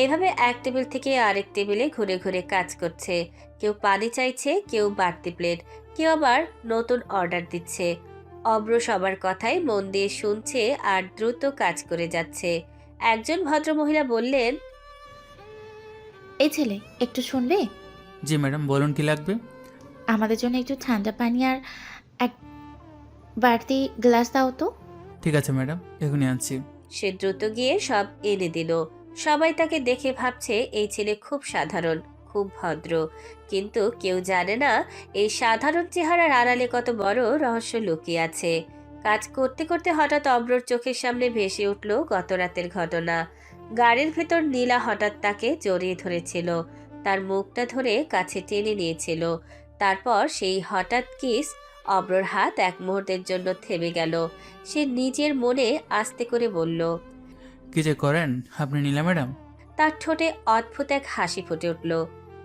এভাবে এক টেবিল থেকে আরেক টেবিলে ঘুরে ঘুরে কাজ করছে। কেউ পানি চাইছে, কেউ বাড়তি প্লেট, কেউ আবার নতুন অর্ডার দিচ্ছে। অব্র সবার কথাই মন দিয়ে শুনছে আর দ্রুত কাজ করে যাচ্ছে। একজন ভদ্রমহিলা বললেন, এই ছেলে, একটু শুনবে? জি ম্যাডাম, বলুন কি লাগবে? আমাদের জন্য একটু ঠান্ডা পানি আর এক বাড়তি গ্লাস দাও তো। ঠিক আছে ম্যাডাম, এখনই আনছি। সে দ্রুত গিয়ে সব এনে দিল। সবাই তাকে দেখে ভাবছে এই ছেলে খুব সাধারণ, খুব ভদ্র। কিন্তু কেউ জানে না এই সাধারণ চেহারার আড়ালে কত বড় রহস্য লুকিয়ে আছে। কাজ করতে করতে হঠাৎ অব্রর চোখের সামনে ভেসে উঠল গত রাতের ঘটনা। গাড়ির ভেতর নীলা হঠাৎ তাকে জড়িয়ে ধরেছিল, তার মুখটা ধরে কাছে টেনে নিয়েছিল। তারপর সেই হঠাৎ কিস। অব্রর হাত এক মুহূর্তের জন্য থেমে গেল। সে নিজের মনে আস্তে করে বলল, কি যে করেন আপনি নীলা ম্যাডাম। তার ঠোঁটে অদ্ভুত এক হাসি ফুটে উঠল।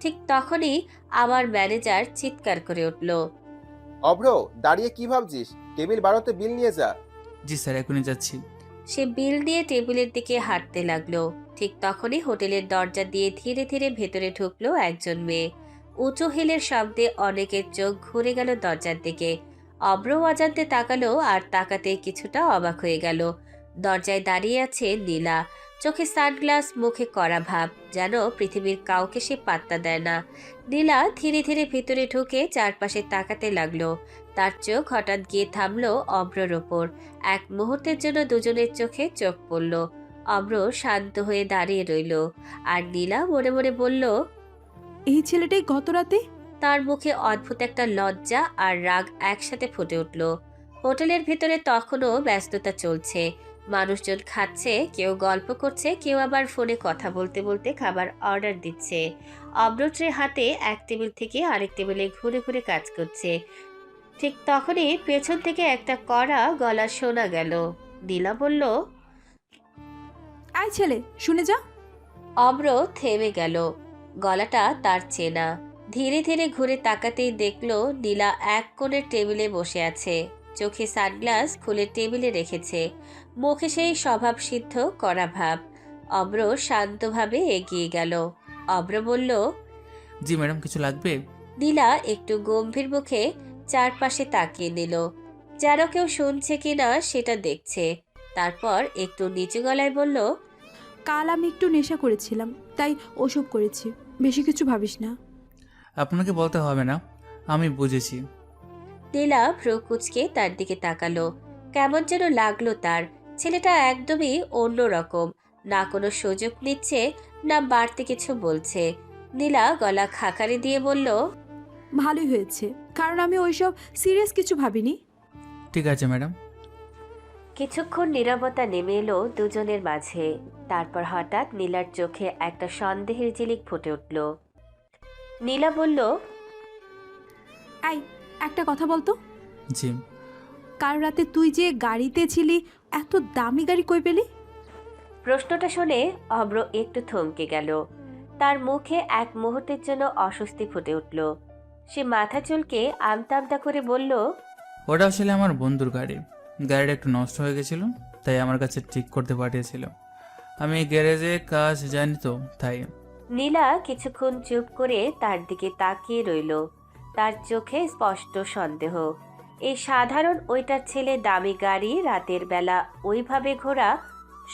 ঠিক তখনই আমার ম্যানেজার চিৎকার করে উঠল, অভ্র, দাঁড়িয়ে কি ভাবছিস? টেবিল 12-তে বিল নিয়ে যা। জি স্যার, এখনই যাচ্ছি। সে বিল দিয়ে টেবিলের দিকে হাঁটতে লাগলো। ঠিক তখনই হোটেলের দরজা দিয়ে ধীরে ধীরে ভেতরে ঢুকলো একজন মেয়ে। উঁচু হিলের শব্দে অনেকের চোখ ঘুরে গেল দরজার দিকে। অব্র অজান্তে তাকালো আর তাকাতে কিছুটা অবাক হয়ে গেল। দরজায় দাঁড়িয়ে আছে নীলা, চোখে সানগ্লাস, মুখে কড়া ভাব, যেন পৃথিবীর কাউকে সে পাত্তা দেয় না। নীলা ধীরে ধীরে ভিতরে ঢুকে চারপাশে তাকাতে লাগলো। তার চোখ হঠাৎ গিয়ে থামলো অব্রর ওপর। এক মুহূর্তের জন্য দুজনের চোখে চোখ পড়ল। অব্র শান্ত হয়ে দাঁড়িয়ে রইল, আর নীলা মনে মনে বলল, এই ছেলেটাই গত রাতে। তার মুখে অদ্ভুত একটা লজ্জা আর রাগ একসাথে ফুটে উঠল। হোটেলের ভিতরে তখনও ব্যস্ততা চলছে। মানুষজন খাচ্ছে, কেউ গল্প করছে, কেউ আবার ফোনে কথা বলতে বলতে খাবার অর্ডার দিচ্ছে। অব্র ট্রে হাতে এক টেবিল থেকে আরেক টেবিলে ঘুরে ঘুরে কাজ করছে। ঠিক তখনই পেছন থেকে একটা কড়া গলা শোনা গেল। নীলা বলল, আয় ছেলে, শুনে যা। অব্র থেমে গেল। গলাটা তার চেনা। ধীরে ধীরে ঘুরে তাকাতেই দেখলো নীলা এক কোণের টেবিলে বসে আছে, চোখে সানগ্লাস খুলে টেবিলে রেখেছে, মুখে সেই স্বভাবসিদ্ধ কড়া ভাব। অব্র শান্তভাবে এগিয়ে গেল। অব্র বলল, জি ম্যাডাম, কিছু লাগবে? নীলা একটু গম্ভীর মুখে চারপাশে তাকিয়ে নিল, যেন কেউ শুনছে কিনা সেটা দেখছে। তারপর একটু নিচু গলায় বলল, কাল আমি একটু নেশা করেছিলাম, তাই ওসব করেছি। বেশি কিছু ভাবিস না। আপনাকে বলতে হবে না, আমি বুঝেছি। নীলা ভ্রু কুঁচকে তার দিকে তাকালো। কেমন যেন লাগলো তার। ছেলেটা একদমই অন্য রকম, না কোনো সুযোগ নিচ্ছে, না বাড়তি কিছু বলছে। নীলা গলা খাকারি দিয়ে বলল, ভালোই হয়েছে, কারণ আমি ওইসব সিরিয়াস কিছু ভাবিনি। ঠিক আছে ম্যাডাম। কিছুক্ষণ নীরবতা নেমে এলো দুজনের মাঝে। তারপর হঠাৎ নীলার চোখে একটা সন্দেহের ঝিলিক ফুটে উঠল। নীলা বলল, এই, একটা কথা বলতো। জি। কাল রাতে তুই যে গাড়িতে ছিলি, এত দামি গাড়ি কই পেলি? প্রশ্নটা শুনে অব্র একটু থমকে গেল। তার মুখে এক মুহূর্তের জন্য অস্বস্তি ফুটে উঠল। সে মাথা চুলকে আমতা আমতা করে বলল, ওটা আসলে আমার বন্ধুর গাড়ি। গাড়িটা একটু নষ্ট হয়ে গেছিল, তাই আমার কাছে ঠিক করতে পাঠিয়েছিল। আমি গ্যারেজে কাজ জানি তো, তাই। নীলা কিছুক্ষণ চুপ করে তার দিকে তাকিয়ে রইল। তার চোখে স্পষ্ট সন্দেহ। এই সাধারণ ওইটার ছেলে দামি গাড়ি, রাতের বেলা ওইভাবে ঘোরা,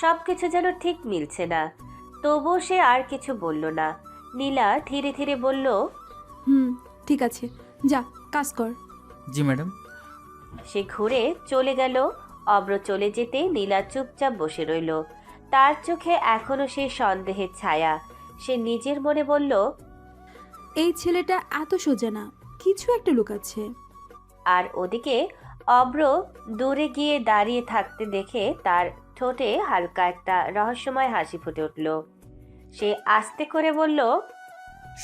সবকিছু যেন ঠিক মিলছে না। তবুও সে আর কিছু বলল না। নীলা ধীরে ধীরে বলল, ঠিক আছে, যা কাজ কর। জি ম্যাডাম। সে ঘুরে চলে গেল। অব্র চলে যেতে নীলা চুপচাপ বসে রইল। তার চোখে এখনো সেই সন্দেহের ছায়া। সে নিজের মনে বলল, এই ছেলেটা এত সোজা না, কিছু একটা লুকাচ্ছে। আর ওদিকে অব্র দূরে গিয়ে দাঁড়িয়ে থাকতে দেখে তার ঠোঁটে হালকা একটা রহস্যময় হাসি ফুটে উঠল। সে আস্তে করে বলল,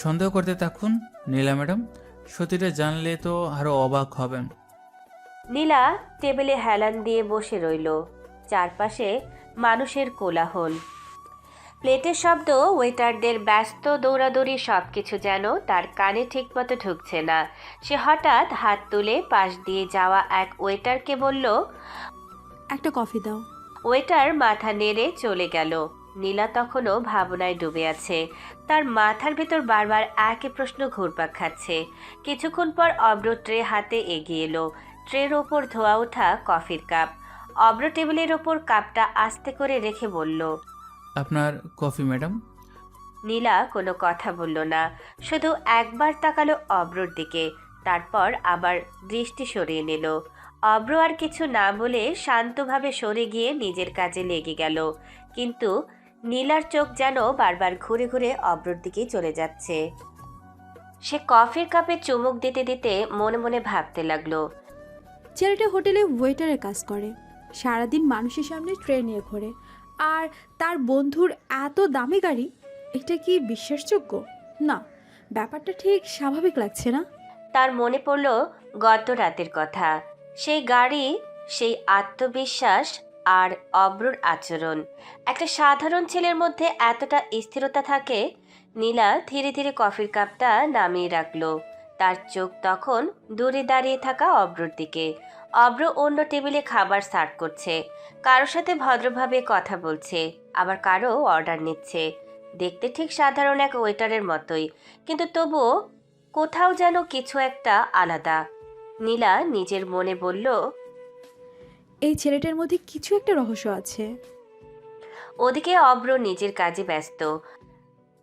সন্দেহ করতে থাকুন নীলা ম্যাডাম, সত্যিটা জানলে তো আরো অবাক হবেন। নীলা টেবিলে হেলান দিয়ে বসে রইল। চারপাশে মানুষের কোলাহল, প্লেটের শব্দ, ওয়েটারদের ব্যস্ত দৌড়াদৌড়ি, সবকিছু যেন তার কানে ঠিকমতো ঢুকছে না। সে হঠাৎ হাত তুলে পাশ দিয়ে যাওয়া এক ওয়েটারকে বলল, একটা কফি দাও। ওয়েটার মাথা নেড়ে চলে গেল। নীলা তখনও ভাবনায় ডুবে আছে। তার মাথার ভেতর বারবার একই প্রশ্ন ঘুরপাক খাচ্ছে। কিছুক্ষণ পর অব্র ট্রে হাতে এগিয়ে এলো। ট্রের ওপর ধোয়া ওঠা কফির কাপ। অব্র টেবিলের ওপর কাপটা আস্তে করে রেখে বলল, আপনার কফি ম্যাডাম। নীলা কোনো কথা বলল না, শুধু একবার তাকালো অব্রর দিকে। তারপর আবার দৃষ্টি সরিয়ে নিল। অব্র আর কিছু না বলে শান্তভাবে সরে গিয়ে নিজের কাজে লেগে গেল। কিন্তু নীলার চোখ যেন বারবার ঘুরে ঘুরে অব্রর দিকেই চলে যাচ্ছে। সে কফির কাপে চুমুক দিতে দিতে মনে মনে ভাবতে লাগলো, ছেলেটা হোটেলে ওয়েটারের কাজ করে, সারাদিন মানুষের সামনে ট্রে নিয়ে ঘোরে, আর তার বন্ধুর এত দামি গাড়ি। এটা কি বিশ্বাসযোগ্য? না, ব্যাপারটা ঠিক স্বাভাবিক লাগছে না। তার মনে পড়ল গত রাতের কথা। সেই গাড়ি, সেই আত্মবিশ্বাস আর অব্রুর আচরণ। একটা সাধারণ ছেলের মধ্যে এতটা স্থিরতা থাকে। নীলা ধীরে ধীরে কফির কাপটা নামিয়ে রাখলো। তার চোখ তখন দূরে দাঁড়িয়ে থাকা অব্রুর দিকে। অব্র অন্য টেবিলে খাবার সার্ভ করছে, কারো সাথে ভদ্রভাবে কথা বলছে, আবার কারো অর্ডার নিচ্ছে। দেখতে ঠিক সাধারণ এক ওয়েটারের মতোই, কিন্তু তবুও কোথাও যেন কিছু একটা আলাদা। নীলা নিজের মনে বলল, এই ছেলেটার মধ্যে কিছু একটা রহস্য আছে। ওদিকে অব্র নিজের কাজে ব্যস্ত।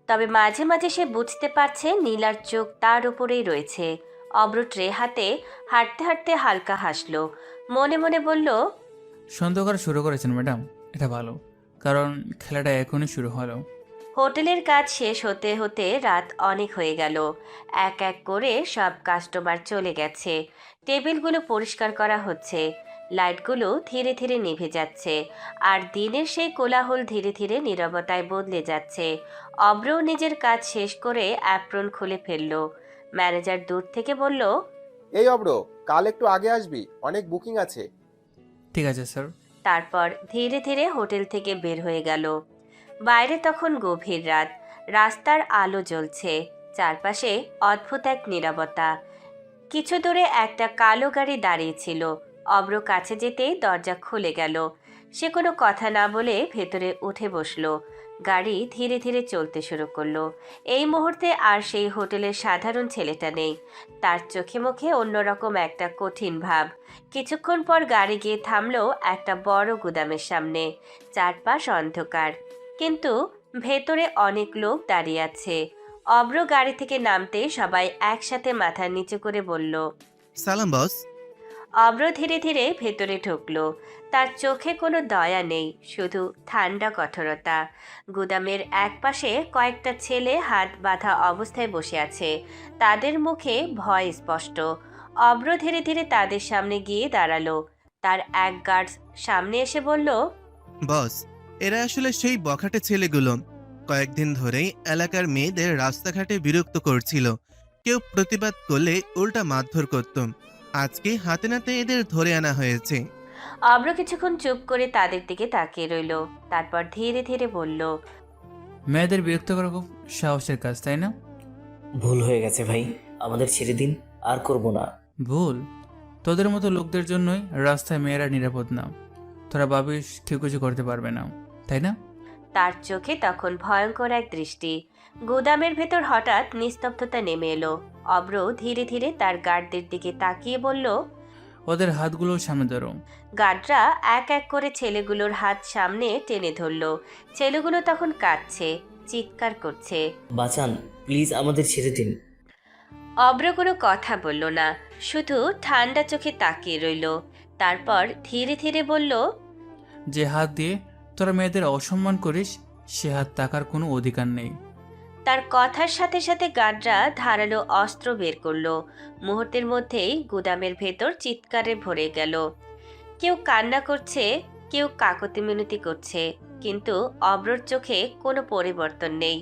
তবে মাঝে মাঝে সে বুঝতে পারছে নীলার চোখ তার উপরেই রয়েছে। অব্র ট্রে হাতে হাঁটতে হাঁটতে হালকা হাসলো। মনে মনে বলল, সন্দেহ করা শুরু করেছেন ম্যাডাম, এটা ভালো, কারণ খেলাটা এখনই শুরু হলো। হোটেলের কাজ শেষ হতে হতে রাত অনেক হয়ে গেল। এক এক করে সব কাস্টমার চলে গেছে। টেবিলগুলো পরিষ্কার করা হচ্ছে, লাইটগুলো ধীরে ধীরে নিভে যাচ্ছে, আর দিনের সেই কোলাহল ধীরে ধীরে নীরবতায় বদলে যাচ্ছে। অব্রও নিজের কাজ শেষ করে অ্যাপ্রন খুলে ফেলল। ম্যানেজার দূর থেকে বলল, এই অব্র, কাল একটু আগে আসবি, অনেক বুকিং আছে। ঠিক আছে স্যার। তারপর ধীরে ধীরে হোটেল থেকে বের হয়ে গেল। বাইরে তখন গভীর রাত। রাস্তার আলো জ্বলছে, চারপাশে অদ্ভুত এক নীরবতা। কিছু দূরে একটা কালো গাড়ি দাঁড়িয়েছিল। অব্র কাছে যেতেই দরজা খুলে গেল। সে কোনো কথা না বলে ভেতরে উঠে বসলো। গাড়ি ধীরে ধীরে চলতে শুরু করলো। এই মুহূর্তে আর সেই হোটেলের সাধারণ ছেলেটা নেই। তার চোখে মুখে অন্যরকম একটা কঠিন ভাব। কিছুক্ষণ পর গাড়ি গিয়ে থামলো একটা বড় গুদামের সামনে। চারপাশ অন্ধকার, কিন্তু ভেতরে অনেক লোক দাঁড়িয়ে আছে। অব্র গাড়ি থেকে নামতে সবাই একসাথে মাথা নিচু করে বলল, সালাম বস। অব্র ধীরে ধীরে ভেতরে ঢুকলো। তার চোখে কোনো দয়া নেই, শুধু ঠান্ডা কঠোরতা। গুদামের একপাশে কয়েকটা ছেলে হাত বাঁধা অবস্থায় বসে আছে। তাদের মুখে ভয় স্পষ্ট। অব্র ধীরে ধীরে তাদের সামনে গিয়ে দাঁড়ালো। তার এক গার্ড সামনে এসে বলল, বস, এরা আসলে সেই বখাটে ছেলেগুলো। কয়েকদিন ধরেই এলাকার মেয়েদের রাস্তাঘাটে বিরক্ত করছিল। কেউ প্রতিবাদ করলে উল্টা মারধর করত। আজকে হাতে নাতে এদের ধরে আনা হয়েছে। অব্র কিছুক্ষণ চুপ করে তাদের দিকে তাকিয়ে রইল। তারপর ধীরে ধীরে বলল, মেয়েদের বিরক্ত করা খুব সাহসের কাজ, তাই না? ভুল হয়ে গেছে ভাই, আমাদের ছেড়ে দিন, আর করব না। ভুল? তোদের মতো লোকদের জন্যই রাস্তায় মেয়েরা নিরাপদ না। তোরা ভাবিস কেউ কিছু করতে পারবে না, তাই না? তার চোখে তখন ভয়ঙ্কর এক দৃষ্টি। গুদামের ভেতর হঠাৎ নিস্তব্ধতা নেমে এলো। অব্র ধীরে ধীরে তার গার্ডদের দিকে তাকিয়ে বলল, ওদের হাতগুলো সামনে ধরো। গার্ডরা এক এক করে ছেলেগুলোর হাত সামনে টেনে ধরলো। ছেলেগুলো তখন কাঁদছে, চিৎকার করছে। বাঁচান, প্লিজ আমাদের ছেড়ে দিন। অব্র কোনো কথা বলল না, শুধু ঠান্ডা চোখে তাকিয়ে রইল। তারপর ধীরে ধীরে বলল, যে হাত দিয়ে তোরা মেয়েদের অসম্মান করিস সে হাত টাকার কোনো অধিকার নেই। তার কথার সাথে সাথে গার্ডরা ধারালো অস্ত্র বের করলো। মুহূর্তের মধ্যেই গুদামের ভেতর চিৎকারে ভরে গেল। কেউ কান্না করছে, কেউ কাকতি মিনতি করছে, কিন্তু অব্রর চোখে কোনো পরিবর্তন নেই।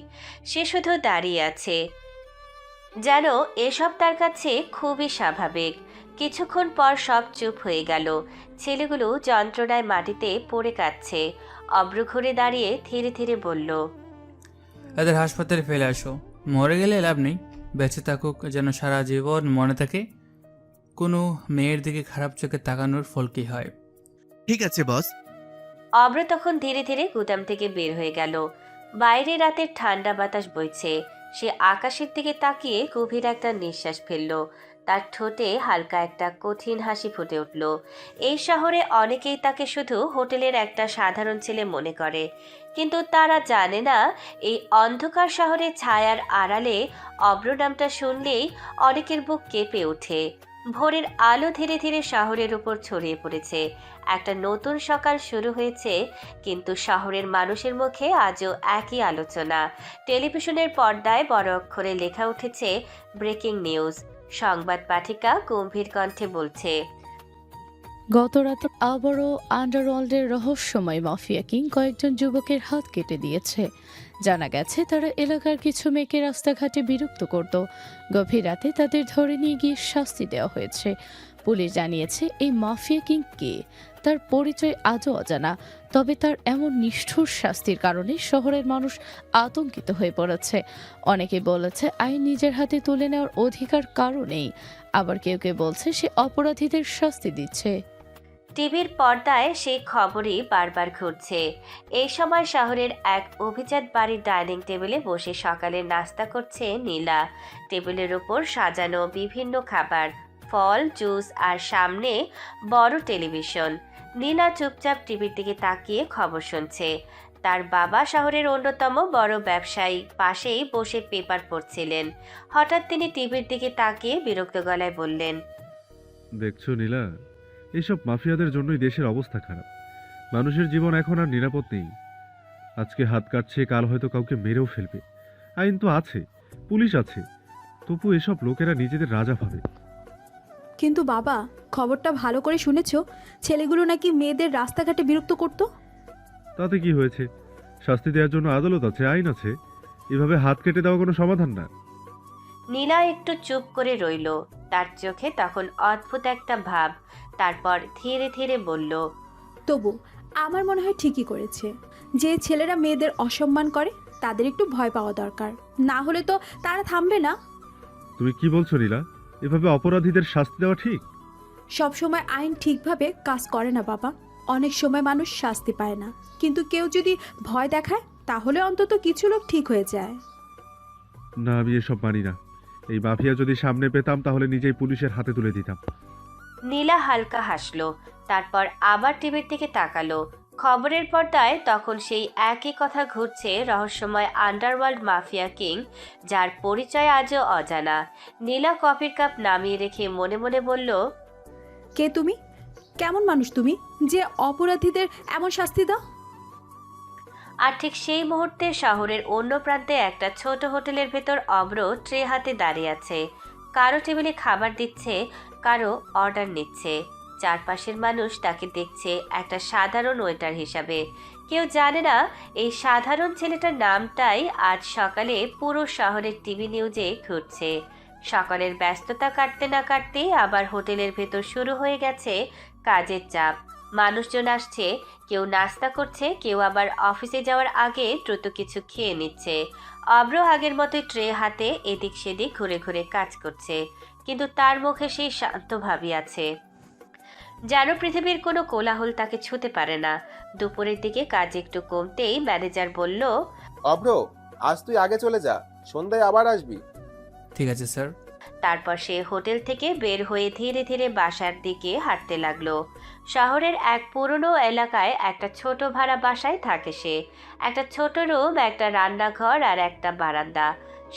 সে শুধু দাঁড়িয়ে আছে, যেন এসব তার কাছে খুবই স্বাভাবিক। কিছুক্ষণ পর সব চুপ হয়ে গেল। ছেলেগুলো যন্ত্রণায় মাটিতে পড়ে কাঁদছে। অব্র ঘুরে দাঁড়িয়ে ধীরে ধীরে বলল, এদের হাসপাতালে ফেলে আসো। মরে গেলে লাভ নেই, বেঁচে থাকুক যেন সারা জীবন মনে থাকে কোনো মেয়ের দিকে খারাপ চোখে তাকানোর ফল কি হয়। ঠিক আছে বস। অব্র তখন ধীরে ধীরে গুদাম থেকে বের হয়ে গেল। বাইরে রাতের ঠান্ডা বাতাস বইছে। সে আকাশের দিকে তাকিয়ে গভীর একটা নিঃশ্বাস ফেলল। তার ঠোঁটে হালকা একটা কঠিন হাসি ফুটে উঠল। এই শহরে অনেকেই তাকে শুধু হোটেলের একটা সাধারণ ছেলে মনে করে, কিন্তু তারা জানে না এই অন্ধকার শহরের ছায়ার আড়ালে অব্র নামটা শুনলেই অনেকের বুক কেঁপে ওঠে। ভোরের আলো ধীরে ধীরে শহরের উপর ছড়িয়ে পড়েছে। একটা নতুন সকাল শুরু হয়েছে, কিন্তু শহরের মানুষের মুখে আজও একই আলোচনা। টেলিভিশনের পর্দায় বড় অক্ষরে লেখা উঠেছে ব্রেকিং নিউজ। সংবাদ পাঠিকা গম্ভীর কণ্ঠে বলছে, গতরাতে আবারও আন্ডারওয়ার্ল্ডের রহস্যময় মাফিয়া কিং কয়েকজন যুবকের হাত কেটে দিয়েছে। জানা গেছে তারা এলাকার কিছু মেয়েকে রাস্তাঘাটে বিরক্ত করত। গভীর রাতে তাদের ধরে নিয়ে গিয়ে শাস্তি দেওয়া হয়েছে। পুলিশ জানিয়েছে এই মাফিয়া কিং কে তার পরিচয় আজও অজানা। তবে তার এমন নিষ্ঠুর শাস্তির কারণে শহরের মানুষ আতঙ্কিত হয়ে পড়েছে। অনেকে বলেছে আইন নিজের হাতে তুলে নেওয়ার অধিকার কারও নেই। আবার কেউ কেউ বলছে সে অপরাধীদের শাস্তি দিচ্ছে। টিভির পর্দায় সেই খবরই বারবার ঘুরছে। এই সময় শহরের এক অভিজাত বাড়ির ডাইনিং টেবিলে বসে সকালের নাস্তা করছে নীলা। টেবিলের উপর সাজানো বিভিন্ন খাবার, ফল, জুস আর সামনে বড় টেলিভিশন। নীলা চুপচাপ টিভির দিকে তাকিয়ে খবর শুনছে। তার বাবা শহরের অন্যতম বড় ব্যবসায়ী পাশেই বসে পেপার পড়ছিলেন। হঠাৎ তিনি টিভির দিকে তাকিয়ে বিরক্ত গলায় বললেন, দেখছো নীলা, এইসব মাফিয়াদের জন্যই দেশের অবস্থা খারাপ। মানুষের জীবন এখন আর নিরাপদ নেই। আজকে হাত কাটছে, কাল হয়তো কাউকে মেরেও ফেলবে। আইন তো আছে, পুলিশ আছে, তবু এসব লোকেরা নিজেদের রাজা ভাবে। কিন্তু বাবা, খবরটা ভালো করে শুনেছো? ছেলেগুলো নাকি মেয়েদের রাস্তাঘাটে বিরক্ত করত। তাতে কি হয়েছে? শাস্তি দেওয়ার জন্য আদালত আছে, আইন আছে। এভাবে হাত কেটে দেওয়া কোনো সমাধান না। নীলা একটু চুপ করে রইল। তার চোখে তখন অদ্ভুত একটা ভাব। তারপর ধীরে ধীরে বলল, তবু আমার মনে হয় ঠিকই করেছে। যে ছেলেরা মেয়েদের অসম্মান করে তাদের একটু ভয় পাওয়া দরকার, না হলে তো তারা থামবে না। তুমি কি বলছো নীলা? এভাবে অপরাধীদের শাস্তি দেওয়া ঠিক? সব সময় আইন ঠিকভাবে কাজ করে না বাবা। অনেক সময় মানুষ শাস্তি পায় না, কিন্তু কেউ যদি ভয় দেখায় তাহলে অন্তত কিছু লোক ঠিক হয়ে যায়। না, আমি এসব মানি না। এই মাফিয়া যদি সামনে পেতাম তাহলে নিজেই পুলিশের হাতে তুলে দিতাম। নীলা হালকা হাসলো, তারপর আবার টিভির দিকে তাকালো। খবরের পর্দায় তখন সেই একই কথা ঘুরছে, রহস্যময় আন্ডারওয়ার্ল্ড মাফিয়া কিং, যার পরিচয় আজও অজানা। নীলা কফির কাপ নামিয়ে রেখে মনে মনে বলল, কে তুমি? কেমন মানুষ তুমি যে অপরাধীদের এমন শাস্তি দাও? আর ঠিক সেই মুহূর্তে শহরের অন্য প্রান্তে একটা ছোট হোটেলের ভেতর অব্র ট্রে হাতে দাঁড়িয়ে আছে। কারো টেবিলে খাবার দিচ্ছে, কারো অর্ডার নিচ্ছে। চারপাশের মানুষ তাকে দেখছে একটা সাধারণ ওয়েটার হিসাবে। কেউ জানে না এই সাধারণ ছেলেটার নামটাই আজ সকালে পুরো শহরের টিভি নিউজে ঘুরছে। সকালের ব্যস্ততা কাটতে না কাটতেই আবার হোটেলের ভেতর শুরু হয়ে গেছে কাজের চাপ। মানুষজন আসছে, কেউ নাস্তা করছে, কেউ আবার অফিসে যাওয়ার আগে দ্রুত কিছু খেয়ে নিচ্ছে। অব্র আগের মতোই ট্রে হাতে এদিক সেদিক ঘুরে ঘুরে কাজ করছে, কিন্তু তার মুখে সেই শান্ত ভাবই আছে, যেন পৃথিবীর কোনো কোলাহল তাকে ছুঁতে পারে না। দুপুরের দিকে কাজ একটু কমতেই ম্যানেজার বলল, অভ্র, আজ তুই আগে চলে যা, সন্ধ্যায় আবার আসবি। ঠিক আছে স্যার। তারপর সে হোটেল থেকে বের হয়ে ধীরে ধীরে বাসার দিকে হাঁটতে লাগলো। শহরের এক পুরনো এলাকায় একটা ছোট ভাড়া বাসায় থাকে সে। একটা ছোট রুম, একটা রান্নাঘর আর একটা বারান্দা।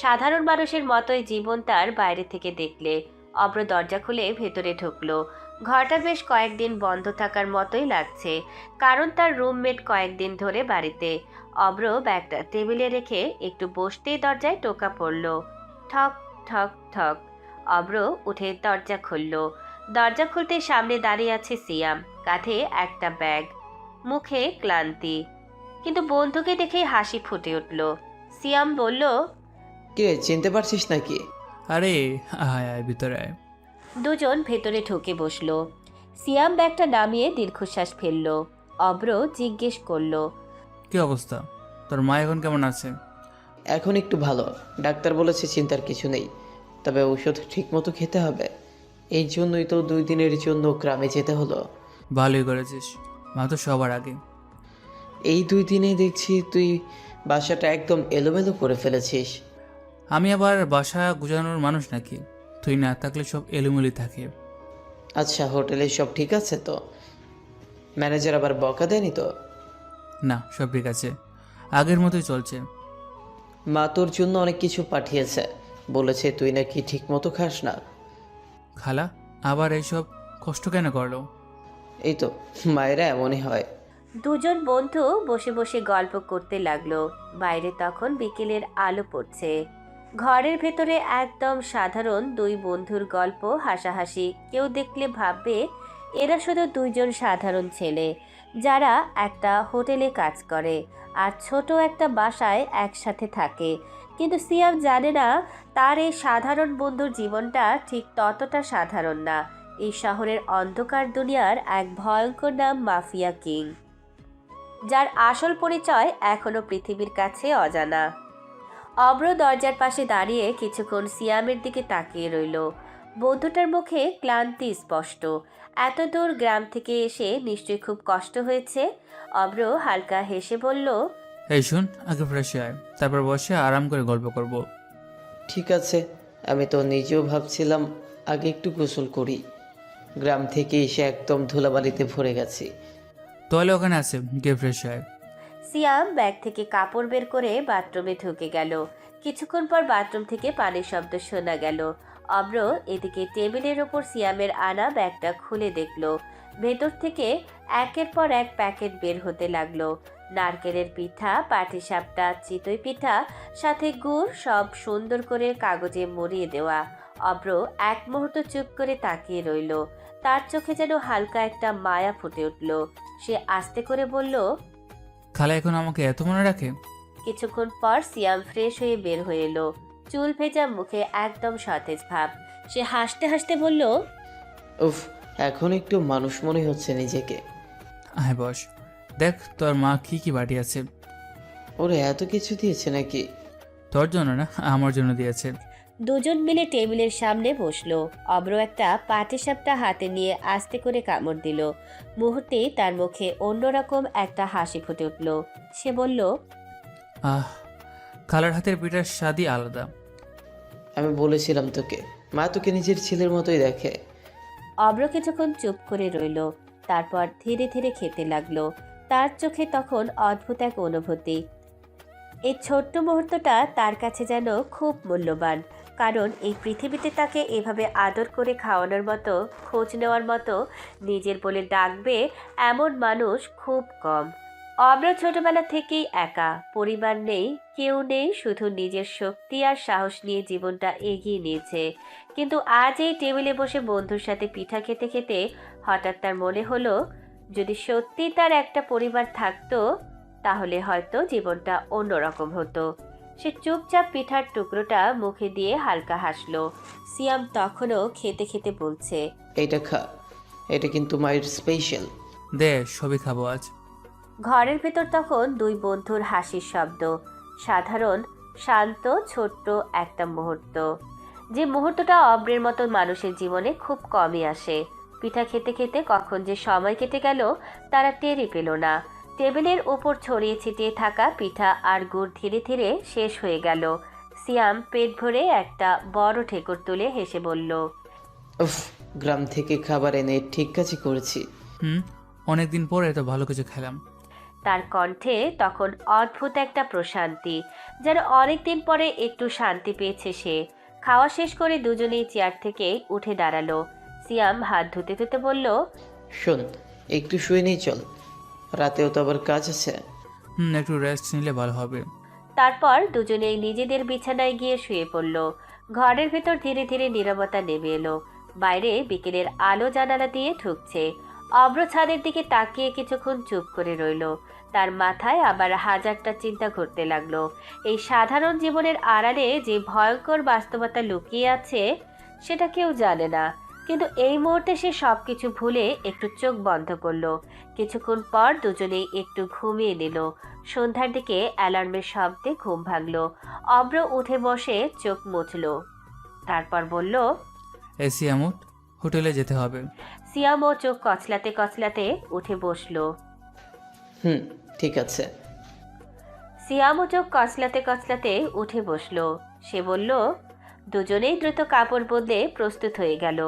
সাধারণ মানুষের মতোই জীবন তার বাইরে থেকে দেখলে। অব্র দরজা খুলে ভেতরে ঢুকলো। ঘরটা বেশ কয়েকদিন বন্ধ থাকার মতোই লাগছে, কারণ তার রুমমেট কয়েকদিন ধরে বাড়িতে। অব্র ব্যাগটা টেবিলে রেখে একটু বসতেই দরজায় টোকা পড়ল। ঠক ঠক ঠক। অব্র উঠে দরজা খুলল। দরজা খুলতে সামনে দাঁড়িয়ে আছে সিয়াম, কাঁধে একটা ব্যাগ, মুখে ক্লান্তি, কিন্তু বন্ধুকে দেখেই হাসি ফুটে উঠল। সিয়াম বলল, কে, চিনতে পারছিস নাকি? আরে আয় আয়, ভিতরে আয়। দুজন ভেতরে ঢুকে বসলো। সিয়াম ব্যাগটা নামিয়ে দীর্ঘশ্বাস ফেলল। অব্র জিজ্ঞেস করলো, কি অবস্থা? তোর মা এখন কেমন আছে? এখন একটু ভালো, ডাক্তার বলেছে চিন্তার কিছু নেই, তবে ঔষধ ঠিকমতো খেতে হবে। এই জন্যই তো 2 দিনের জন্য গ্রামে যেতে হলো। ভালোই করেছিস, মা তো সবার আগে। এই 2 দিনে দেখছি তুই বাসাটা একদম এলোমেলো করে ফেলেছিস। আমি আবার বাসা গুজানোর মানুষ নাকি? তুই না থাকলে সব এলোমেলি থাকে। আচ্ছা, হোটেলে সব ঠিক আছে তো? ম্যানেজার আবার বকা দেয়নি তো? না, সব ঠিক আছে, আগের মতোই চলছে। মা তোর জন্য অনেক কিছু পাঠিয়েছে, বলেছে তুই নাকি ঠিক মতো খাস না। খালা আবার এইসব কষ্ট কেন করলো? এই তো, মায়েরা এমনই হয়। দুজন বন্ধু বসে বসে গল্প করতে লাগলো। বাইরে তখন বিকেলের আলো পড়ছে। ঘরের ভেতরে একদম সাধারণ 2 বন্ধুর গল্প, হাসাহাসি। কেউ দেখলে ভাববে এরা শুধু 2জন সাধারণ ছেলে যারা একটা হোটেলে কাজ করে আর ছোট একটা বাসায় একসাথে থাকে। কিন্তু সিয়াম জানে না তার এই সাধারণ বন্ধুর জীবনটা ঠিক ততটা সাধারণ না। এই শহরের অন্ধকার দুনিয়ার এক ভয়ঙ্কর নাম মাফিয়া কিং, যার আসল পরিচয় এখনো পৃথিবীর কাছে অজানা। অব্র দরজার পাশে দাঁড়িয়ে কিছুক্ষণ সিয়ামের দিকে তাকিয়ে রইল। বন্ধুটার মুখে ক্লান্তি স্পষ্ট। এত দূর গ্রাম থেকে এসে নিশ্চয়ই খুব কষ্ট হয়েছে। অব্র হালকা হেসে বলল, এই শুন, আগে ফ্রেশ আয়, তারপর বসে আরাম করে গল্প করব। ঠিক আছে, আমি তো নিজেও ভাবছিলাম আগে একটু গোসল করি। গ্রাম থেকে এসে একদম ধুলাবালিতে ভরে গেছি। তাহলে ওখানে আছে, গিয়ে ফ্রেশ আয়। সিয়াম ব্যাগ থেকে কাপড় বের করে বাথরুমে ঢুকে গেল। কিছুক্ষণ পর বাথরুম থেকে পানির শব্দ শোনা গেল। অব্র এদিকে টেবিলের ওপর সিয়ামের আনা ব্যাগটা খুলে দেখলো। ভেতর থেকে একের পর এক প্যাকেট বের হতে লাগলো। নারকেলের পিঠা, পাটিসাপটা, চিতই পিঠা, সাথে গুড়, সব সুন্দর করে কাগজে মুড়িয়ে দেওয়া। অব্র এক মুহূর্ত চুপ করে তাকিয়ে রইল। তার চোখে যেন হালকা একটা মায়া ফুটে উঠল। সে আস্তে করে বলল, খালা এখন আমাকে এত মনে রাখে? কিছুক্ষণ পর সিয়াম ফ্রেশ হয়ে বের হয়ে এলো। চুল ভেজা, মুখে একদম সতেজ ভাব। সে হাসতে হাসতে বলল, উফ, এখন একটু মানুষ মনে হচ্ছে নিজেকে। আয় বস, দেখ তোর মা কি কি বাটি আছে। ওরা এত কিছু দিয়েছে নাকি? তোর জন্য না, আমার জন্য দিয়েছে। দুজন মিলে টেবিলের সামনে বসলো। অব্র একটা পাটিসাপটা হাতে নিয়ে আস্তে করে কামড় দিল। মুহূর্তেই তার মুখে অন্যরকম একটা হাসি ফুটে উঠল। সে বলল, আহ, খালার হাতের পিঠার স্বাদই আলাদা। আমি বলেছিলাম তোকে, মা তোকে নিজের ছেলের মতোই দেখে। অব্র কিছুক্ষণ চুপ করে রইল, তারপর ধীরে ধীরে খেতে লাগলো। তার চোখে তখন অদ্ভুত এক অনুভূতি। এই ছোট্ট মুহূর্তটা তার কাছে যেন খুব মূল্যবান, কারণ এই পৃথিবীতে তাকে এভাবে আদর করে খাওয়ানোর মতো, খোঁজ নেওয়ার মতো, নিজের বলে ডাকবে এমন মানুষ খুব কম। অব্র ছোটবেলা থেকেই একা, পরিবার নেই, কেউ নেই, শুধু নিজের শক্তি আর সাহস নিয়ে জীবনটা এগিয়ে নিয়েছে। কিন্তু আজ এই টেবিলে বসে বন্ধুর সাথে পিঠা খেতে খেতে হঠাৎ তার মনে হলো, যদি সত্যি তার একটা পরিবার থাকতো তাহলে হয়তো জীবনটা অন্যরকম হতো। সে চুপচাপ পিঠার টুকরোটা মুখে দিয়ে হালকা হাসলো। সিয়াম তখনও খেতে খেতে বলছে, এইটা খা, এটা কিন্তু মায়ের স্পেশাল। দে, সবই খাবো আজ। ঘরের ভেতর তখন দুই বন্ধুর হাসির শব্দ। সাধারণ, শান্ত, ছোট্ট একটা মুহূর্ত, যে মুহূর্তটা অব্রের মতো মানুষের জীবনে খুব কমই আসে। পিঠা খেতে খেতে কখন যে সময় কেটে গেল তারা টেরই পেল না। টেবিলের ওপর ছড়িয়ে ছিটিয়ে থাকা পিঠা আর গুড় ধীরে ধীরে শেষ হয়ে গেল। সিয়াম পেট ভরে একটা বড় ঠেকুর তুলে হেসে বলল, উফ, গ্রাম থেকে খাবার এনে ঠিক কাজই করেছি। অনেকদিন পর এত ভালো কিছু খেলাম। তার কণ্ঠে তখন অদ্ভুত একটা প্রশান্তি, যেন অনেকদিন পরে একটু শান্তি পেয়েছে সে। খাওয়া শেষ করে দুজনেই চেয়ার থেকে উঠে দাঁড়ালো। সিয়াম হাত ধুতে ধুতে বলল, শোন, একটু শুয়ে নিয়ে চল, রাতেও তো আবার কাজ আছে। একটু রেস্ট নিলে ভালো হবে। তারপর দুজনেই নিজেদের বিছানায় গিয়ে শুয়ে পড়ল। ঘরের ভেতর ধীরে ধীরে নীরবতা নেমে এলো। বাইরে বিকেলের আলো জানালা দিয়ে ঢুকছে। অব্র ছাদের দিকে তাকিয়ে কিছুক্ষণ চুপ করে রইল। তার মাথায় আবার হাজারটা চিন্তা ঘুরতে লাগলো। এই সাধারণ জীবনের আড়ালে যে ভয়ঙ্কর বাস্তবতা লুকিয়ে আছে সেটা কেউ জানে না, কিন্তু এই মুহূর্তে সে সবকিছু ভুলে একটু চোখ বন্ধ করলো। কিছুক্ষণ পর দুজনেই একটু ঘুমিয়ে নিল। সন্ধ্যার দিকে অ্যালার্মের শব্দে ঘুম ভাঙলো। অব্র উঠে বসে চোখ মুছল, তারপর বলল, এসি আমুট, হোটেলে যেতে হবে। সিয়ামও চোখ কচলাতে কচলাতে উঠে বসলো। ঠিক আছে। সিয়ামও চোখ কচলাতে কচলাতে উঠে বসলো। সে বলল, দুজনেই দ্রুত কাপড় বদলে প্রস্তুত হয়ে গেল।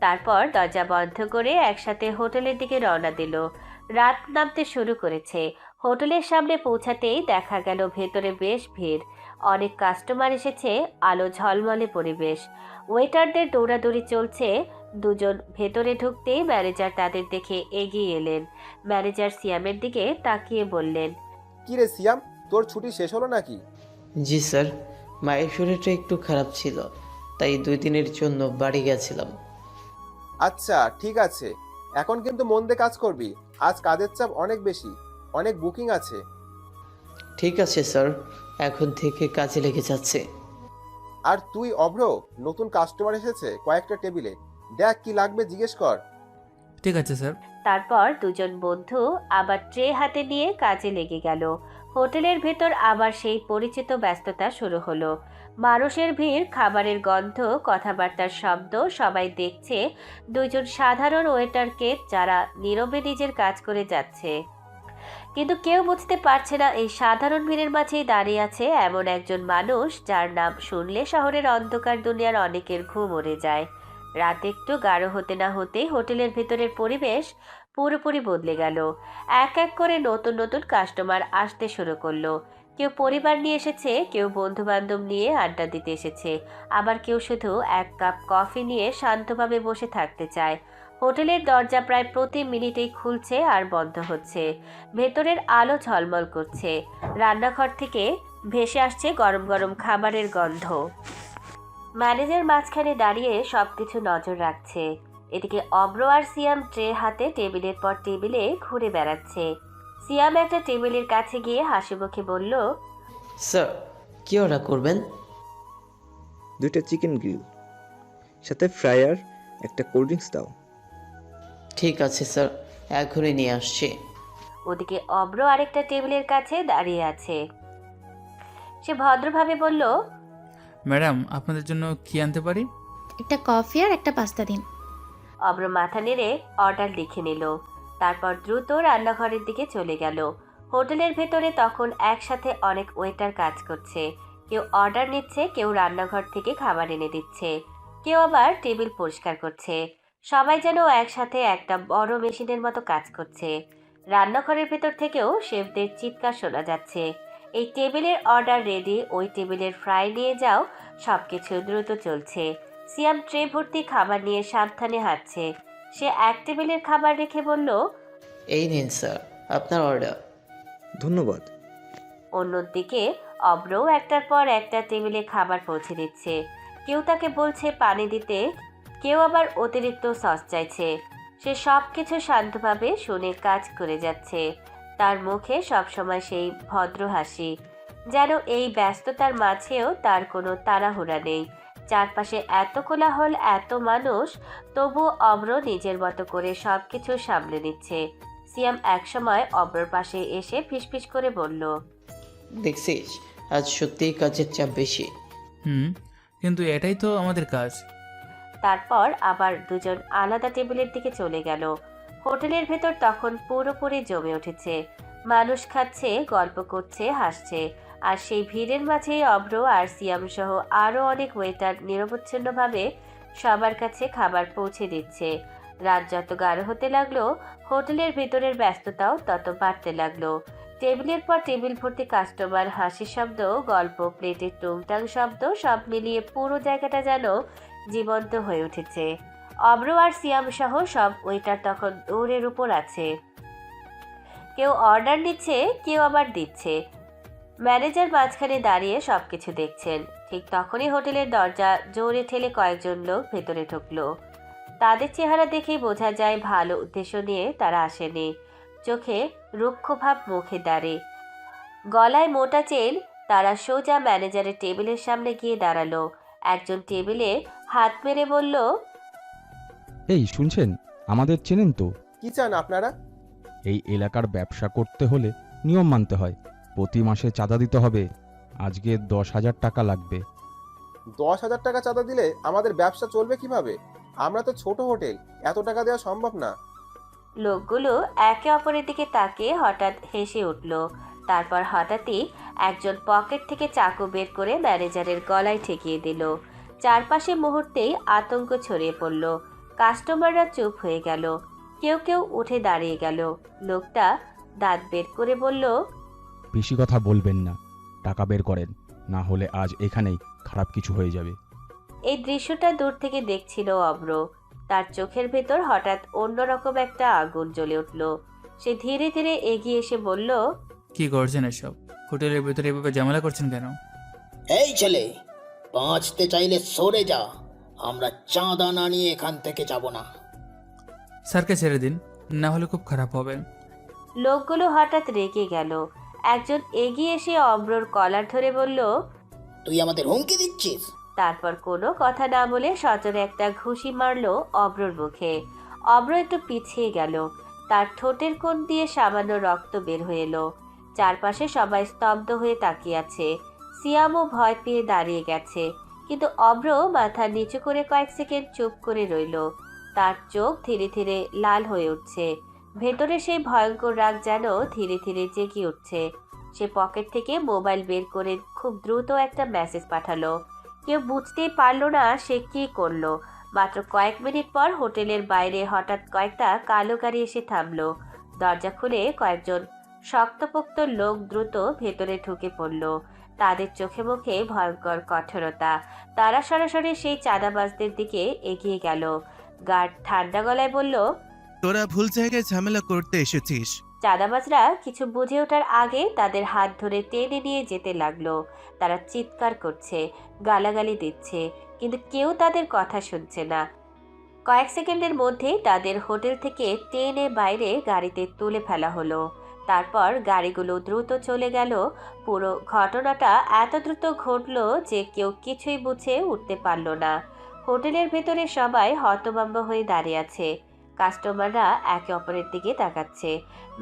তারপর দরজা বন্ধ করে একসাথে হোটেলের দিকে রওনা দিল। রাত নামতে শুরু করেছে। হোটেলের সামনে পৌঁছাতেই দেখা গেল ভেতরে বেশ ভিড়। অনেক কাস্টমার এসেছে, আলো ঝলমলে পরিবেশ। ওয়েটারদের দৌড়াদৌড়ি চলছে। দুজন ভেতরে ঢুকতেই ম্যানেজার তাদের দেখে এগিয়ে এলেন। ম্যানেজার সিয়ামের দিকে তাকিয়ে বললেন, কি রে সিয়াম, তোর ছুটি শেষ হলো নাকি? জি স্যার, মায়ের শরীরটা একটু খারাপ ছিল, তাই 2 দিনের জন্য বাড়ি গেছিলাম। আচ্ছা ঠিক আছে, এখন কিন্তু মন দিয়ে কাজ করবি। আজ কাজের চাপ অনেক বেশি, অনেক বুকিং আছে। ঠিক আছে স্যার, এখন থেকে কাজে লেগে যাচ্ছে। আর তুই অভ্র, নতুন কাস্টমার এসেছে কয়েকটা টেবিলে, দেখ কি লাগবে জিজ্ঞেস কর। ঠিক আছে স্যার। তারপর দুজন বন্ধু আবার ট্রে হাতে নিয়ে কাজে লেগে গেল। হোটেলের ভেতর আবার সেই পরিচিত ব্যস্ততা শুরু হলো। মানুষের ভিড়, খাবারের গন্ধ, কথাবার্তার শব্দ, সবাই দেখছে দুইজন সাধারণ ওয়েটারকে যারা নীরবে নিজের কাজ করে যাচ্ছে। কিন্তু কেউ বুঝতে পারছে না এই সাধারণ ভিড়ের মাঝেই দাঁড়িয়ে আছে এমন একজন মানুষ যার নাম শুনলে শহরের অন্ধকার দুনিয়ার অনেকের ঘুম উড়ে যায়। রাত একটু গাঢ় হতে না হতেই হোটেলের ভেতরের পরিবেশ পুরোপুরি বদলে গেল। এক এক করে নতুন নতুন কাস্টমার আসতে শুরু করলো। কেউ পরিবার নিয়ে এসেছে, কেউ বন্ধু বান্ধব নিয়ে আড্ডা দিতে এসেছে, আবার কেউ শুধু এক কাপ কফি নিয়ে শান্তভাবে বসে থাকতে চায়। হোটেলের দরজা প্রায় প্রতি মিনিটেই খুলছে আর বন্ধ হচ্ছে। ভেতরের আলো ঝলমল করছে। রান্নাঘর থেকে ভেসে আসছে গরম গরম খাবারের গন্ধ। ম্যানেজার মাঝখানে দাঁড়িয়ে সবকিছু নজর রাখছে। এদিকে অব্র আর সিয়াম ট্রে হাতে টেবিলের পর টেবিলে ঘুরে বেড়াচ্ছে। সিয়াম একটা টেবিলের কাছে গিয়ে হাসি মুখে বলল, স্যার, কি অর্ডার করবেন? 2টা চিকেন গ্রিল, সাথে ফ্রাই আর একটা কোল্ড ড্রিঙ্কস দাও। ঠিক আছে স্যার, এখনই নিয়ে আসছি। ওদিকে অব্র আরেকটা টেবিলের কাছে দাঁড়িয়ে আছে। সে ভদ্রভাবে বলল, ম্যাডাম আপনাদের জন্য কি আনতে পারি? একটা কফি আর একটা পাস্তা দিন। অব্র মাথা নেড়ে অর্ডার লিখে নিল। তারপর দ্রুত রান্নাঘরের দিকে চলে গেল। হোটেলের ভেতরে তখন একসাথে অনেক ওয়েটার কাজ করছে। কেউ অর্ডার নিচ্ছে, কেউ রান্নাঘর থেকে খাবার এনে দিচ্ছে, কেউ আবার টেবিল পরিষ্কার করছে। সবাই যেন একসাথে একটা বড় মেশিনের মতো কাজ করছে। রান্নাঘরের ভেতর থেকেও শেফদের চিৎকার শোনা যাচ্ছে, এই টেবিলের অর্ডার রেডি, ওই টেবিলের ফ্রাই নিয়ে যাও। সবকিছু দ্রুত চলছে। সিয়াম ট্রে ভর্তি খাবার নিয়ে সাবধানে হাঁটছে। সে এক টেবিলের খাবার রেখে বলল, এই নিন স্যার, আপনার অর্ডার। ধন্যবাদ। অন্যদিকে অব্রও একটার পর একটা টেবিলে খাবার পৌঁছে দিচ্ছে। কেউ তাকে বলছে পানি দিতে, কেউ আবার অতিরিক্ত সস চাইছে। সে সব কিছু শান্তভাবে শুনে কাজ করে যাচ্ছে। তার মুখে সবসময় সেই ভদ্র হাসি, যেন এই ব্যস্ততার মাঝেও তার কোনো তাড়াহুড়া নেই। চারপাশে এত কোলাহল, এত মানুষ, তবু অব্র নিজের মতো করে সব কিছু সামলে নিচ্ছে। সিয়াম একসময় অব্রর পাশে এসে ফিসফিস করে বলল, দেখছিস, আজ সত্যিই কাজের চাপ বেশি। কিন্তু এটাই তো আমাদের কাজ। তারপর আবার দুজন আলাদা টেবিলের দিকে চলে গেল। হোটেলের ভেতর তখন পুরোপুরি জমে উঠেছে। মানুষ খাচ্ছে, গল্প করছে, হাসছে। আর সেই ভিড়ের মাঝেই অব্র আর সিয়াম সহ আরও অনেক ওয়েটার নিরবচ্ছিন্নভাবে সবার কাছে খাবার পৌঁছে দিচ্ছে। রাত যত গাঢ় হতে লাগলো, হোটেলের ভেতরের ব্যস্ততাও তত বাড়তে লাগলো। টেবিলের পর টেবিল ভর্তি কাস্টমার, হাসির শব্দ, গল্প, প্লেটের টুংটাং শব্দ, সব মিলিয়ে পুরো জায়গাটা যেন জীবন্ত হয়ে উঠেছে। অব্র আর সিয়াম সহ সব ওয়েটার তখন দৌড়ের উপর আছে। কেউ অর্ডার নিচ্ছে, কেউ আবার দিচ্ছে। ম্যানেজার মাঝখানে দাঁড়িয়ে সবকিছু দেখছেন। ঠিক তখনই হোটেলের দরজা জোরে ঠেলে কয়েকজন লোক ভেতরে ঢুকলো। তাদের চেহারা দেখেই বোঝা যায় ভালো উদ্দেশ্য নিয়ে তারা আসেনি। চোখে রুক্ষ ভাব, মুখে দাঁড়ে, গলায় মোটা চেন। তারা সোজা ম্যানেজারের টেবিলের সামনে গিয়ে দাঁড়ালো। একজন টেবিলে হাত মেরে বলল, এই শুনছেন, আমাদের চেনেন তো? কি চান আপনারা? এই এলাকার ব্যবসা করতে হলে নিয়ম মানতে হয়। প্রতি মাসে চাঁদা দিতে হবে। আজকে 10,000 টাকা লাগবে। 10,000 টাকা চাঁদা দিলে আমাদের ব্যবসা চলবে কিভাবে? আমরা তো ছোট হোটেল, এত টাকা দেওয়া সম্ভব না। লোকগুলো একে অপরের দিকে তাকিয়ে হঠাৎ হেসে উঠল। তারপর হঠাৎই একজন পকেট থেকে চাকু বের করে ম্যানেজারের গলায় ঠেকিয়ে দিল। চারপাশে মুহূর্তেই আতঙ্ক ছড়িয়ে পড়ল। কাস্টমাররা চুপ হয়ে গেল, কেউ কেউ উঠে দাঁড়িয়ে গেল। লোকটা দাঁত বের করে বলল, বেশি কথা বলবেন না, টাকা বের করেন, না হলে আজ এখানেই খারাপ কিছু হয়ে যাবে। এই দৃশ্যটা দূর থেকে দেখছিল অব্র। তার চোখের ভেতর হঠাৎ অন্যরকম একটা আগুন জ্বলে উঠল। সে ধীরে ধীরে এগিয়ে এসে বলল, কি করছেন এসব? হোটেলের ভেতরে এভাবে ঝামেলা করছেন কেন? এই ছেলে, বাঁচতে চাইলে সরে যা, আমরা চাঁদা না নিয়ে এখান থেকে যাব না। স্যারকে ছেড়ে দিন, না হলে খুব খারাপ হবে। লোকগুলো হঠাৎ রেগে গেল। একজন এগিয়ে এসে অব্রর কলার ধরে বলল, তুই আমাদের হুমকি দিচ্ছিস? তারপর কোনো কথা না বলে সজোরে একটা ঘুষি মারলো অব্রর মুখে। অব্র একটু পিছিয়ে গেল। তার ঠোঁটের কোণ দিয়ে সামান্য রক্ত বের হয়ে এলো। চারপাশে সবাই স্তব্ধ হয়ে তাকিয়ে আছে। সিয়ামও ভয় পেয়ে দাঁড়িয়ে গেছে, কিন্তু অব্র মাথা নিচু করে কয়েক সেকেন্ড চুপ করে রইল। তার চোখ ধীরে ধীরে লাল হয়ে উঠছে। ভেতরে সেই ভয়ঙ্কর রাগ যেন ধীরে ধীরে জেগে উঠছে। সে পকেট থেকে মোবাইল বের করে খুব দ্রুত একটা মেসেজ পাঠালো। কেউ বুঝতেই পারল না সে কি করলো। মাত্র কয়েক মিনিট পর হোটেলের বাইরে হঠাৎ কয়েকটা কালো গাড়ি এসে থামলো। দরজা খুলে কয়েকজন শক্তপোক্ত লোক দ্রুত ভেতরে ঢুকে পড়ল। তাদের চোখে মুখে ভয়ঙ্কর কঠোরতা। তারা সরাসরি সেই চাঁদাবাজদের দিকে এগিয়ে গেল। গার্ড ঠান্ডা গলায় বলল, তোরা ভুল জায়গায় ঝামেলা করতে এসেছিস। চাঁদাবাজরা কিছু বুঝে ওঠার আগে তাদের হাত ধরে টেনে নিয়ে যেতে লাগলো। তারা চিৎকার করছে, গালাগালি দিচ্ছে, কিন্তু কেউ তাদের কথা শুনছে না। কয়েক সেকেন্ডের মধ্যেই তাদের হোটেল থেকে টেনে বাইরে গাড়িতে তুলে ফেলা হলো। তারপর গাড়িগুলো দ্রুত চলে গেল। পুরো ঘটনাটা এত দ্রুত ঘটলো যে কেউ কিছুই বুঝে উঠতে পারল না। হোটেলের ভেতরে সবাই হতভম্ব হয়ে দাঁড়িয়ে আছে। কাস্টমাররা একে অপরের দিকে তাকাচ্ছে।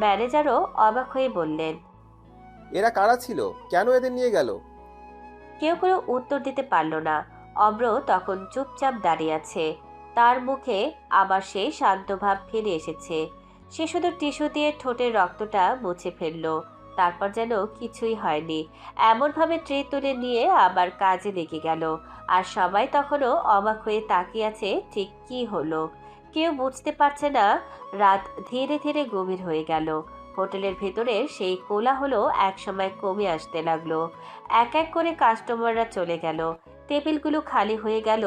ম্যানেজারও অবাক হয়ে বললেন, এরা কারা ছিল? কেন এদের নিয়ে গেল? কেউ কোনো উত্তর দিতে পারল না। অব্র তখন চুপচাপ দাঁড়িয়ে আছে। তার মুখে আবার সেই শান্ত ভাব ফিরে এসেছে। সে শুধু টিস্যু দিয়ে ঠোঁটের রক্তটা মুছে ফেললো। তারপর যেন কিছুই হয়নি এমনভাবে ট্রে তুলে নিয়ে আবার কাজে লেগে গেল। আর সবাই তখনও অবাক হয়ে তাকিয়ে আছে ঠিক কি হলো। কেউ বুঝতে পারছে না। রাত ধীরে ধীরে গভীর হয়ে গেল। হোটেলের ভেতরের সেই কোলাহল একসময় কমে আসতে লাগলো। এক এক করে কাস্টমাররা চলে গেল। টেবিলগুলো খালি হয়ে গেল।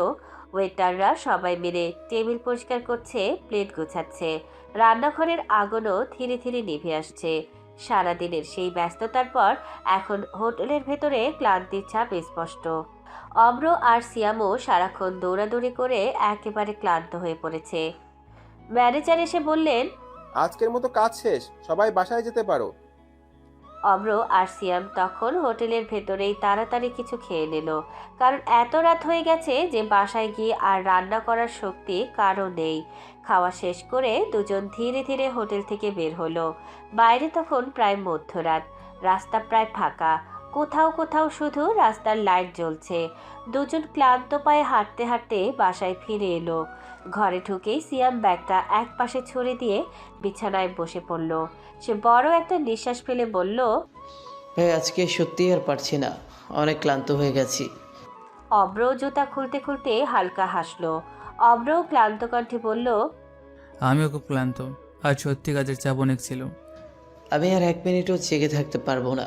ওয়েটাররা সবাই মিলে টেবিল পরিষ্কার করছে, প্লেট গোছাচ্ছে। রান্নাঘরের আগুনও ধীরে ধীরে নিভে আসছে। সারাদিনের সেই ব্যস্ততার পর এখন হোটেলের ভেতরে ক্লান্তির ছাপ স্পষ্ট। অব্র আর সিয়ামও সারাক্ষণ দৌড়াদৌড়ি করে একেবারে ক্লান্ত হয়ে পড়েছে। ম্যানেজার এসে বললেন, আজকের মতো কাজ শেষ, সবাই বাসায় যেতে পারো। অব্র আর সিয়াম তখন হোটেলের ভেতরেই তাড়াতাড়ি কিছু খেয়ে নিল, কারণ এত রাত হয়ে গেছে যে বাসায় গিয়ে আর রান্না করার শক্তি কারও নেই। খাওয়া শেষ করে দুজন ধীরে ধীরে হোটেল থেকে বের হলো। বাইরে তখন প্রায় মধ্যরাত। রাস্তা প্রায় ফাঁকা। কোথাও কোথাও শুধু রাস্তার লাইট জ্বলছে। দুজন ক্লান্ত পায়ে হাঁটতে হাঁটতে বাসায় ফিরে এলো। ঘরে ঢুকেই সিয়াম ব্যাগটা এক পাশে ছড়ে দিয়ে বিছানায় বসে পড়ল। সে বড় একটা নিঃশ্বাস ফেলে বলল, ভাই আজকে সত্যি আর পারছি না, অনেক ক্লান্ত হয়ে গেছি। অব্র জুতা খুলতে খুলতে হালকা হাসলো। অব্রও ক্লান্ত কণ্ঠে বলল, আমিও খুব ক্লান্ত, আর সত্যি কাজের চাপ অনেক ছিল। আমি আর 1 মিনিটও জেগে থাকতে পারবো না,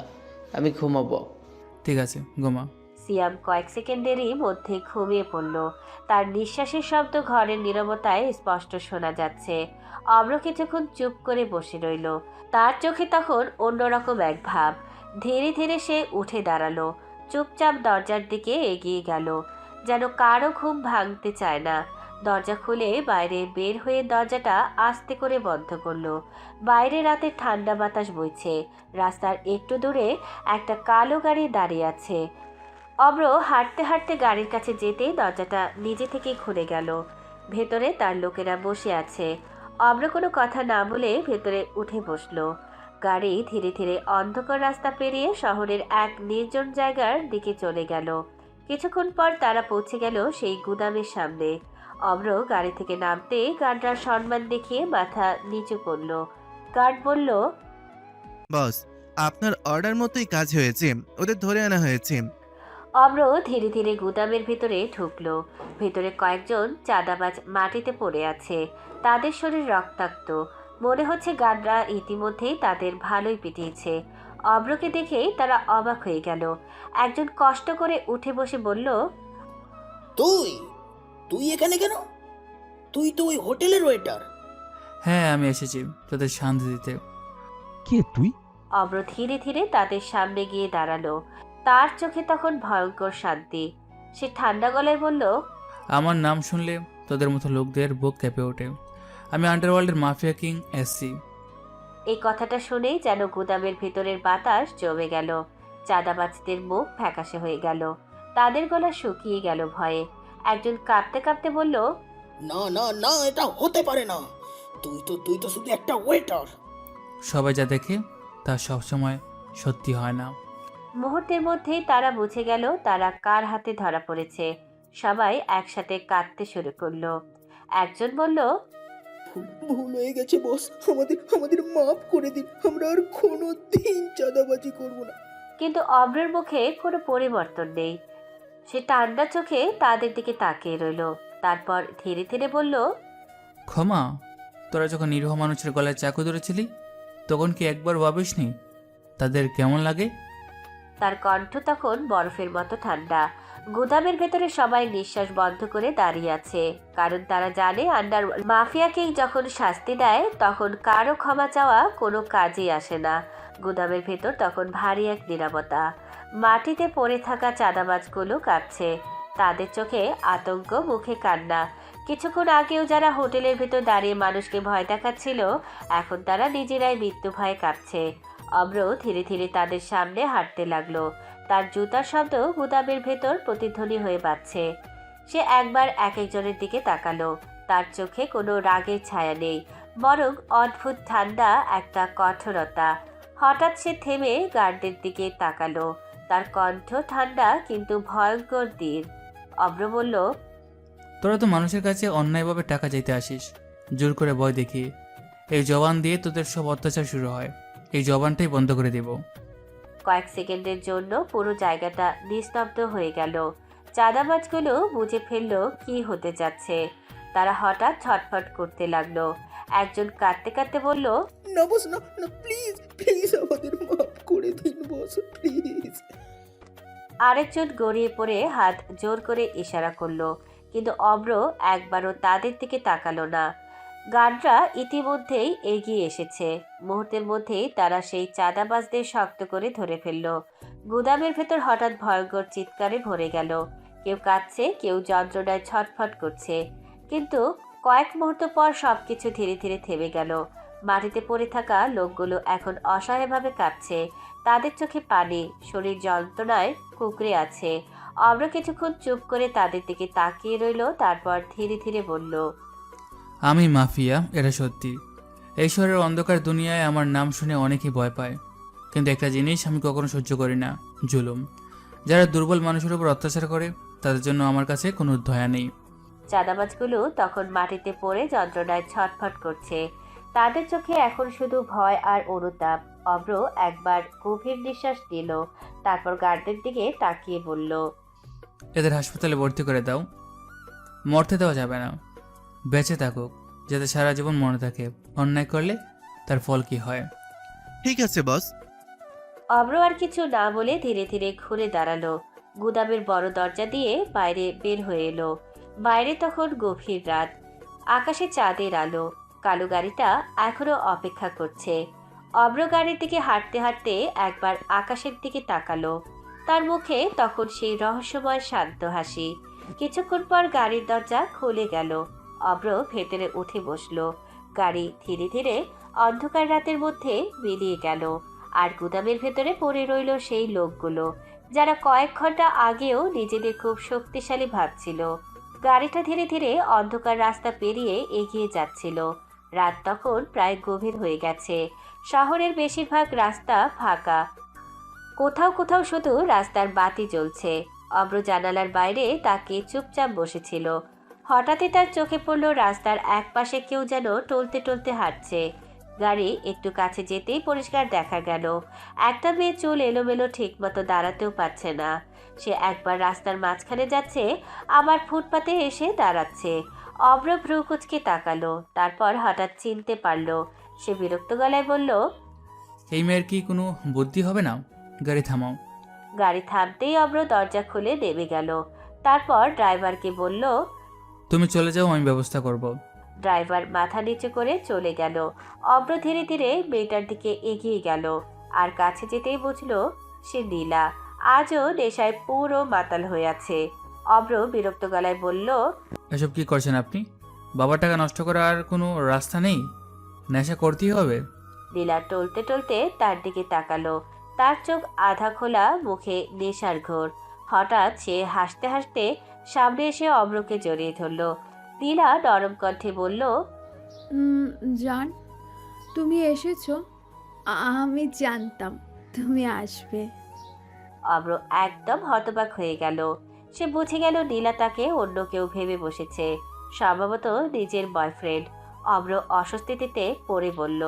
আমি ঘুমাবো। ঠিক আছে, ঘুমা। সিয়াম কয়েক সেকেন্ডেরই মধ্যে ঘুমিয়ে পড়ল। তার নিঃশ্বাসের শব্দ ঘরের নীরবতায় স্পষ্ট শোনা যাচ্ছে। অব্র কিছুক্ষণ চুপ করে বসে রইল। তার চোখে তখন অন্যরকম এক ভাব। ধীরে ধীরে সে উঠে দাঁড়ালো। চুপচাপ দরজার দিকে এগিয়ে গেল, যেন কারো ঘুম ভাঙতে চায় না। দরজা খুলে বাইরে বের হয়ে দরজাটা আস্তে করে বন্ধ করলো। বাইরে রাতে ঠান্ডা বাতাস বইছে। রাস্তার একটু দূরে একটা কালো গাড়ি দাঁড়িয়ে আছে। অব্র হাঁটতে হাঁটতে গাড়ির কাছে যেতেই দরজাটা নিজে থেকেই খুলে গেল। ভেতরে তার লোকেরা বসে আছে। অব্র কোনো কথা না বলে ভেতরে উঠে বসলো। গাড়ি ধীরে ধীরে অন্ধকার রাস্তা পেরিয়ে শহরের এক নির্জন জায়গার দিকে চলে গেল। কিছুক্ষণ পর তারা পৌঁছে গেল সেই গুদামের সামনে। অব্র গাড়ি থেকে নামতে গার্ডরা সম্মান দেখিয়ে মাথা নিচু করল। গার্ড বলল, বস, আপনার অর্ডার মতোই কাজ হয়েছে, ওদের ধরে আনা হয়েছে। অব্র ধীরে ধীরে গুদামের ভিতরে ঢুকলো। ভেতরে কয়েকজন চাঁদাবাজ মাটিতে পড়ে আছে। তাদের শরীর রক্তাক্ত। মনে হচ্ছে গার্ডরা ইতিমধ্যেই তাদের ভালোই পিটিয়েছে। অব্রকে দেখেই তারা অবাক হয়ে গেল। একজন কষ্ট করে উঠে বসে বলল, তুই তুই এখানে কেন? তুই তো ওই হোটেলের ওয়েটার। হ্যাঁ, আমি এসেছি তোদের শান্তি দিতে। কে তুই? অব্র ধীরে ধীরে তাদের সামনে গিয়ে দাঁড়ালো। তার চোখে তখন ভয়ঙ্কর শান্তি। সে ঠান্ডা গলায় বলল, আমার নাম শুনলে তোদের মতো লোকদের বুক কেঁপে ওঠে। আমি আন্ডারওয়ার্ল্ডের মাফিয়া কিং এসসি। এই কথাটা শুনেই যেন গুদামের ভেতরের বাতাস জমে গেল। চাঁদাবাজদের মুখ ফ্যাকাশে হয়ে গেল। তাদের গলা শুকিয়ে গেল ভয়ে। একজন কাঁপতে কাঁপতে বলল, না না না, এটা হতে পারে না। তুই তো শুধু একটা ওয়েটার। সবাই যা দেখে তা সবসময় সত্যি হয় না। মুহূর্তের মধ্যেই তারা বুঝে গেল তারা কার হাতে ধরা পড়েছে। সবাই একসাথে কাঁদতে শুরু করলো। একজন বলল, ভুল হয়ে গেছে বস, আমাদের মাফ করে দিন, আমরা আর কোনোদিন চাঁদাবাজি করব না। কিন্তু অব্রের মুখে কোনো পরিবর্তন নেই। সে ঠান্ডা চোখে তাদের দিকে তাকিয়ে রইল। তারপর ধীরে ধীরে বলল, ক্ষমা, তোরা যখন নিরীহ মানুষের গলায় চাকু ধরেছিলি তখন কি একবার ভাবিসনি তাদের কেমন লাগে? তার কণ্ঠ তখন বরফের মতো ঠান্ডা। গুদামের ভেতরে সবাই নিঃশ্বাস বন্ধ করে দাঁড়িয়ে আছে, কারণ তারা জানে আন্ডার মাফিয়াকেই যখন শাস্তি দেয় তখন কারো ক্ষমা চাওয়া কোনো কাজেই আসে না। গুদামের ভেতর তখন ভারী এক নীরবতা। মাটিতে পড়ে থাকা চাঁদাবাজগুলো কাঁপছে। তাদের চোখে আতঙ্ক, মুখে কান্না। কিছুক্ষণ আগেও যারা হোটেলের ভেতর দাঁড়িয়ে মানুষকে ভয় দেখাচ্ছিল, এখন তারা নিজেরাই মৃত্যু ভয়ে কাঁপছে। অব্র ধীরে ধীরে তাদের সামনে হাঁটতে লাগলো। তার জুতার শব্দ গুদামের ভেতর প্রতিধ্বনি হয়ে বাজছে। সে একবার এক একজনের দিকে তাকালো। তার চোখে কোনো রাগের ছায়া নেই, বরং অদ্ভুত ঠান্ডা একটা কঠোরতা। হঠাৎ সে থেমে গার্ডদের দিকে তাকালো। তার কণ্ঠ ঠান্ডা কিন্তু ভয়ঙ্কর দৃঢ়। অব্র বলল, তোরা তো মানুষের কাছে অন্যায়ভাবে টাকা চাইতে আসিস, জোর করে ভয় দেখিয়ে। এই জবান দিয়ে তোদের সব অত্যাচার শুরু হয়। এই জবানটাই বন্ধ করে দেব। কয়েক সেকেন্ডের জন্য পুরো জায়গাটা নিস্তব্ধ হয়ে গেল। চাঁদাবাজগুলো বুঝে ফেললো কি হতে যাচ্ছে। তারা হঠাৎ ছটফট করতে লাগলো। একজন কাঁদতে কাঁদতে বলল, না বস, না না, প্লিজ প্লিজ আমাদের মাফ করে দিন বস, প্লিজ। আরেকজন গড়িয়ে পড়ে হাত জোর করে ইশারা করলো, কিন্তু অব্র একবারও তাদের দিকে তাকালো না। গার্ডরা ইতিমধ্যেই এগিয়ে এসেছে। মুহূর্তের মধ্যেই তারা সেই চাঁদাবাজদের শক্ত করে ধরে ফেলল। গুদামের ভেতর হঠাৎ ভয়ঙ্কর চিৎকারে ভরে গেল। কেউ কাঁদছে, কেউ যন্ত্রণায় ছটফট করছে। কিন্তু কয়েক মুহূর্ত পর সবকিছু ধীরে ধীরে থেমে গেল। মাটিতে পড়ে থাকা লোকগুলো এখন অসহায়ভাবে কাঁদছে। তাদের চোখে পানি, শরীর যন্ত্রণায় কুঁকড়ে আছে। অব্র কিছুক্ষণ চুপ করে তাদের দিকে তাকিয়ে রইল, তারপর ধীরে ধীরে বলল, আমি মাফিয়া, এটা সত্যি। এই শহরের অন্ধকার দুনিয়ায় আমার নাম শুনে অনেকেই ভয় পায়, কিন্তু একটা জিনিস আমি কখনো সহ্য করি না, জুলুম। যারা দুর্বল মানুষের উপর অত্যাচার করে তাদের জন্য আমার কাছে কোনো দয়া নেই। চাঁদাবাজগুলো তখন মাটিতে পড়ে যন্ত্রণায় ছটফট করছে। তাদের চোখে এখন শুধু ভয় আর অনুতাপ। অব্র একবার গভীর নিঃশ্বাস নিল, তারপর গার্ডদের দিকে তাকিয়ে বলল, এদের হাসপাতালে ভর্তি করে দাও। মরতে দেওয়া যাবে না, বেঁচে থাকুক, যাতে সারা জীবন মনে থাকে অন্যায় করলে তার ফল কি হয়। ঠিক আছে বস। অব্র আর কিছু না বলে ধীরে ধীরে ঘুরে দাঁড়ালো। গুদামের বড় দরজা দিয়ে বাইরে বের হয়ে এলো। বাইরে তখন গভীর রাত, আকাশে চাঁদের আলো। কালো গাড়িটা এখনো অপেক্ষা করছে। অব্র গাড়ির দিকে হাঁটতে হাঁটতে একবার আকাশের দিকে তাকালো। তার মুখে তখন সেই রহস্যময় শান্ত হাসি। কিছুক্ষণ পর গাড়ির দরজা খুলে গেল। অব্র ভেতরে উঠে বসলো। গাড়ি ধীরে ধীরে অন্ধকার রাতের মধ্যে মিলিয়ে গেল। আর গুদামের ভেতরে পড়ে রইল সেই লোকগুলো, যারা কয়েক ঘন্টা আগেও নিজেদের খুব শক্তিশালী ভাবছিল। গাড়িটা ধীরে ধীরে অন্ধকার রাস্তা পেরিয়ে এগিয়ে যাচ্ছিল। রাত তখন প্রায় গভীর হয়ে গেছে। শহরের বেশিরভাগ রাস্তা ফাঁকা, কোথাও কোথাও শুধু রাস্তার বাতি জ্বলছে। অব্র জানালার বাইরে তাকে চুপচাপ বসেছিল। হঠাৎই তার চোখে পড়ল রাস্তার একপাশে কেউ যেন টলতে টলতে হাঁটছে। গাড়ি একটু কাছে যেতেই পরিষ্কার দেখা গেল একটা মেয়ে চুল এলোমেলো, ঠিক মতো দাঁড়াতেও পারছে না। সে একবার রাস্তার মাঝখানে যাচ্ছে, আবার ফুটপাতে এসে দাঁড়াচ্ছে। অব্র ভ্রু কুচকে তাকালো, তারপর হঠাৎ চিনতে পারলো। সে বিরক্ত গলায় বলল, এই মেয়ের কি কোনো বুদ্ধি হবে না? গাড়ি থামাও। গাড়ি থামতেই অব্র দরজা খুলে নেমে গেল। তারপর ড্রাইভারকে বলল, তুমি চলে যাও, আমি ব্যবস্থা করব। ড্রাইভার মাথা নিচু করে চলে গেল। অব্র ধীরে ধীরে মেয়েটার দিকে এগিয়ে গেল, আর কাছে যেতেই বুঝলো সে নীলা। আজও নেশায় পুরো মাতাল হয়ে আছে। অব্র বিরক্ত গলায় বলল, এসব কি করছেন আপনি? বাবার টাকা নষ্ট করার কোনো রাস্তা নেই, নেশা করতেই হবে। নীলা টলতে টলতে তার দিকে তাকালো। তার চোখ আধা খোলা, মুখে নেশার ঘোর। হঠাৎ সে হাসতে হাসতে সামনে এসে অব্রকে জড়িয়ে ধরল। নীলা নরম কণ্ঠে বলল, জান, তুমি এসেছো। আমি জানতাম তুমি আসবে। অব্র একদম হতবাক হয়ে গেল। সে বুঝে গেল নীলা তাকে অন্য কেউ ভেবে বসেছে, সম্ভবত নিজের বয়ফ্রেন্ড। অব্র অস্বস্তিতে পড়ে বলল,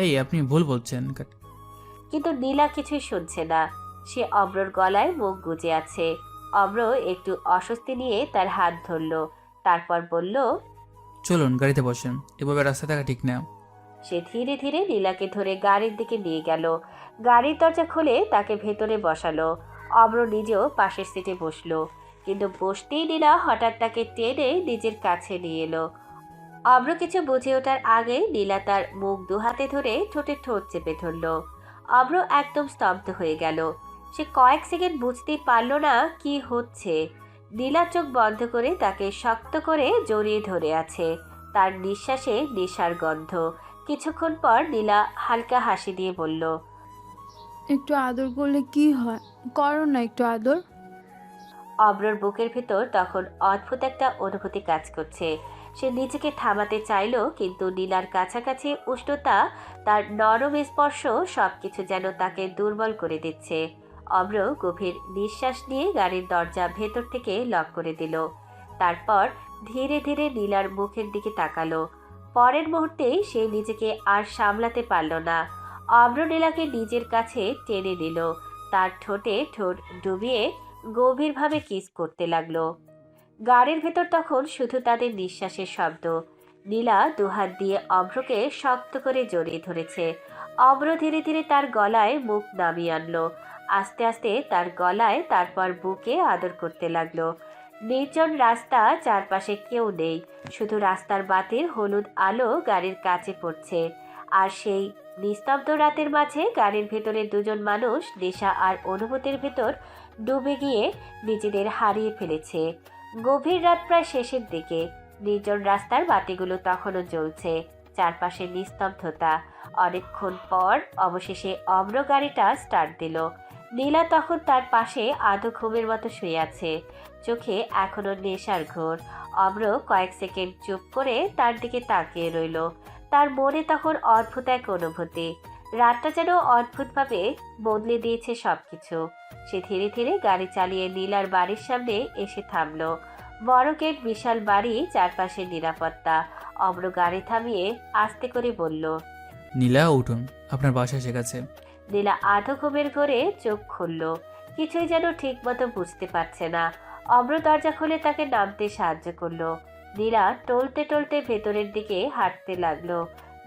এই আপনি ভুল বলছেন। কিন্তু নীলা কিছুই শুনছে না। সে অব্রর গলায় মুখ গুজে আছে। অব্র একটু অস্বস্তি নিয়ে তার হাত ধরল, তারপর বলল, চলুন গাড়িতে বসেন, এভাবে রাস্তা থাকা ঠিক না। সে ধীরে ধীরে নীলাকে ধরে গাড়ির দিকে নিয়ে গেল। গাড়ির দরজা খুলে তাকে ভেতরে বসালো। অব্র নিজেও পাশের সিটে বসলো, কিন্তু বসতেই নীলা হঠাৎ তাকে টেনে নিজের কাছে নিয়ে এলো। অব্র কিছু বুঝে ওঠার আগে নীলা তার মুখ দু হাতে ধরে ঠোঁটে ঠোঁট চেপে ধরল। অব্র একদম স্তব্ধ হয়ে গেল। সে কয়েক সেকেন্ড বুঝতেই পারল না কি হচ্ছে। নীলা চোখ বন্ধ করে তাকে শক্ত করে জড়িয়ে ধরে আছে। তার নিঃশ্বাসে নেশার গন্ধ। কিছুক্ষণ পর নীলা হালকা হাসি দিয়ে বলল, একটু আদর করলে কি হয়, করো না একটু আদর। অব্রর বুকের ভেতর তখন অদ্ভুত একটা অনুভূতি কাজ করছে। সে নিজেকে থামাতে চাইল, কিন্তু নীলার কাছাকাছি উষ্ণতা, তার নরম স্পর্শ সবকিছু যেন তাকে দুর্বল করে দিচ্ছে। অব্র গভীর নিঃশ্বাস নিয়ে গাড়ির দরজা ভেতর থেকে লক করে দিল। তারপর ধীরে ধীরে নীলার মুখের দিকে তাকালো। পরের মুহূর্তেই সে নিজেকে আর সামলাতে পারল না। অব্র নীলাকে নিজের কাছে টেনে নিল, তার ঠোঁটে ঠোঁট ডুবিয়ে গভীরভাবে কিস করতে লাগলো। গাড়ির ভেতর তখন শুধু তাদের নিঃশ্বাসের শব্দ। নীলা দুহাত দিয়ে অভ্রকে শক্ত করে জড়িয়ে ধরেছে। অভ্র ধীরে ধীরে তার গলায় মুখ নামিয়ে আনলো, আস্তে আস্তে তার গলায়, তারপর বুকে আদর করতে লাগলো। নির্জন রাস্তা, চারপাশে কেউ নেই, শুধু রাস্তার বাতির হলুদ আলো গাড়ির কাছে পড়ছে। আর সেই নিস্তব্ধ রাতের মাঝে গাড়ির ভেতরে দুজন মানুষ নেশা আর অনুভূতির ভেতর ডুবে গিয়ে নিজেদের হারিয়ে ফেলেছে। গভীর রাত প্রায় শেষের দিকে। নির্জন রাস্তার বাতিগুলো তখনও জ্বলছে, চারপাশে নিস্তব্ধতা। অনেকক্ষণ পর অবশেষে অম্র গাড়িটা স্টার্ট দিল। নীলা তখন তার পাশে আধো ঘুমের মতো শুয়ে আছে, চোখে এখনো নেশার ঘোর। অম্র কয়েক সেকেন্ড চুপ করে তার দিকে তাকিয়ে রইল। তার মনে তখন অদ্ভুত এক অনুভূতি। রাতটা যেন অদ্ভুতভাবে বদলে দিয়েছে সবকিছু। সে ধীরে ধীরে গাড়ি চালিয়ে নীলার বাড়ির সামনে এসে থামলো। বড় গেট, বিশাল বাড়ি, চারপাশে নিরাপত্তা। অম্র গাড়ি থামিয়ে আস্তে করে বলল, নীলা উঠুন, আপনার বাসা এসে গেছে। নীলা আধো ঘুমের ঘরে চোখ খুলল, কিছুই যেন ঠিক মতো বুঝতে পারছে না। অম্র দরজা খুলে তাকে নামতে সাহায্য করলো। নীলা টলতে টলতে ভেতরের দিকে হাঁটতে লাগলো।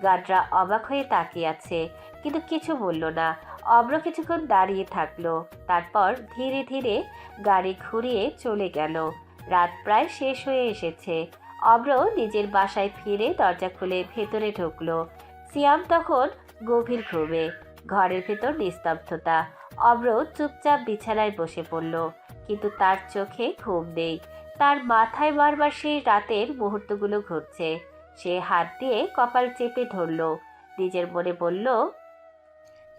গার্ডরা অবাক হয়ে তাকিয়ে আছে, কিন্তু কিছু বলল না। অম্র কিছুক্ষণ দাঁড়িয়ে থাকলো, তারপর ধীরে ধীরে গাড়ি ঘুরিয়ে চলে গেল। রাত প্রায় শেষ হয়ে এসেছে। অম্র নিজের বাসায় ফিরে দরজা খুলে ভেতরে ঢুকলো। সিয়াম তখন গভীর ঘুমে। ঘরের ভেতর নিস্তব্ধতা। অম্র চুপচাপ বিছানায় বসে পড়ল, কিন্তু তার চোখে ঘুম নেই। তার মাথায় বারবার সেই রাতের মুহূর্তগুলো ঘুরছে। সে হাত দিয়ে কপাল চেপে ধরল, নিজের মনে বলল,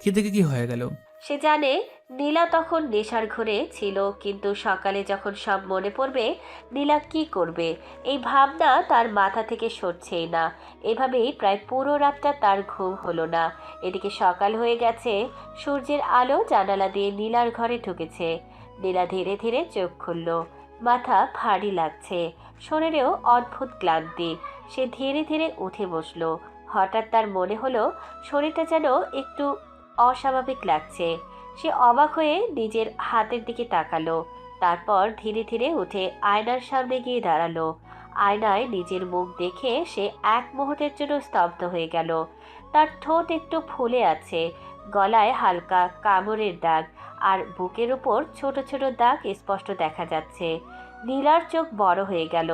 কি থেকে কি হয়ে গেল? সে জানে নীলা তখন নেশার ঘরে ছিল, কিন্তু সকালে যখন সব মনে পড়বে নীলা কি করবে, এই ভাবনা তার মাথা থেকে সরছেই না। এভাবেই প্রায় পুরো রাতটা তার ঘুম হলো না। এদিকে সকাল হয়ে গেছে, সূর্যের আলো জানালা দিয়ে নীলার ঘরে ঢুকেছে। নীলা ধীরে ধীরে চোখ খুলল, মাথা ভারী লাগছে, শরীরেও অদ্ভুত ক্লান্তি। সে ধীরে ধীরে উঠে বসলো। হঠাৎ তার মনে হলো শরীরটা যেন একটু অস্বাভাবিক লাগছে। সে অবাক হয়ে নিজের হাতের দিকে তাকালো, তারপর ধীরে ধীরে উঠে আয়নার সামনে গিয়ে দাঁড়ালো। আয়নায় নিজের মুখ দেখে সে এক মুহূর্তের জন্য স্তব্ধ হয়ে গেল। তার ঠোঁট একটু ফুলে আছে, গলায় হালকা কামড়ের দাগ, আর বুকের উপর ছোট ছোট দাগ স্পষ্ট দেখা যাচ্ছে। নীলার চোখ বড় হয়ে গেল,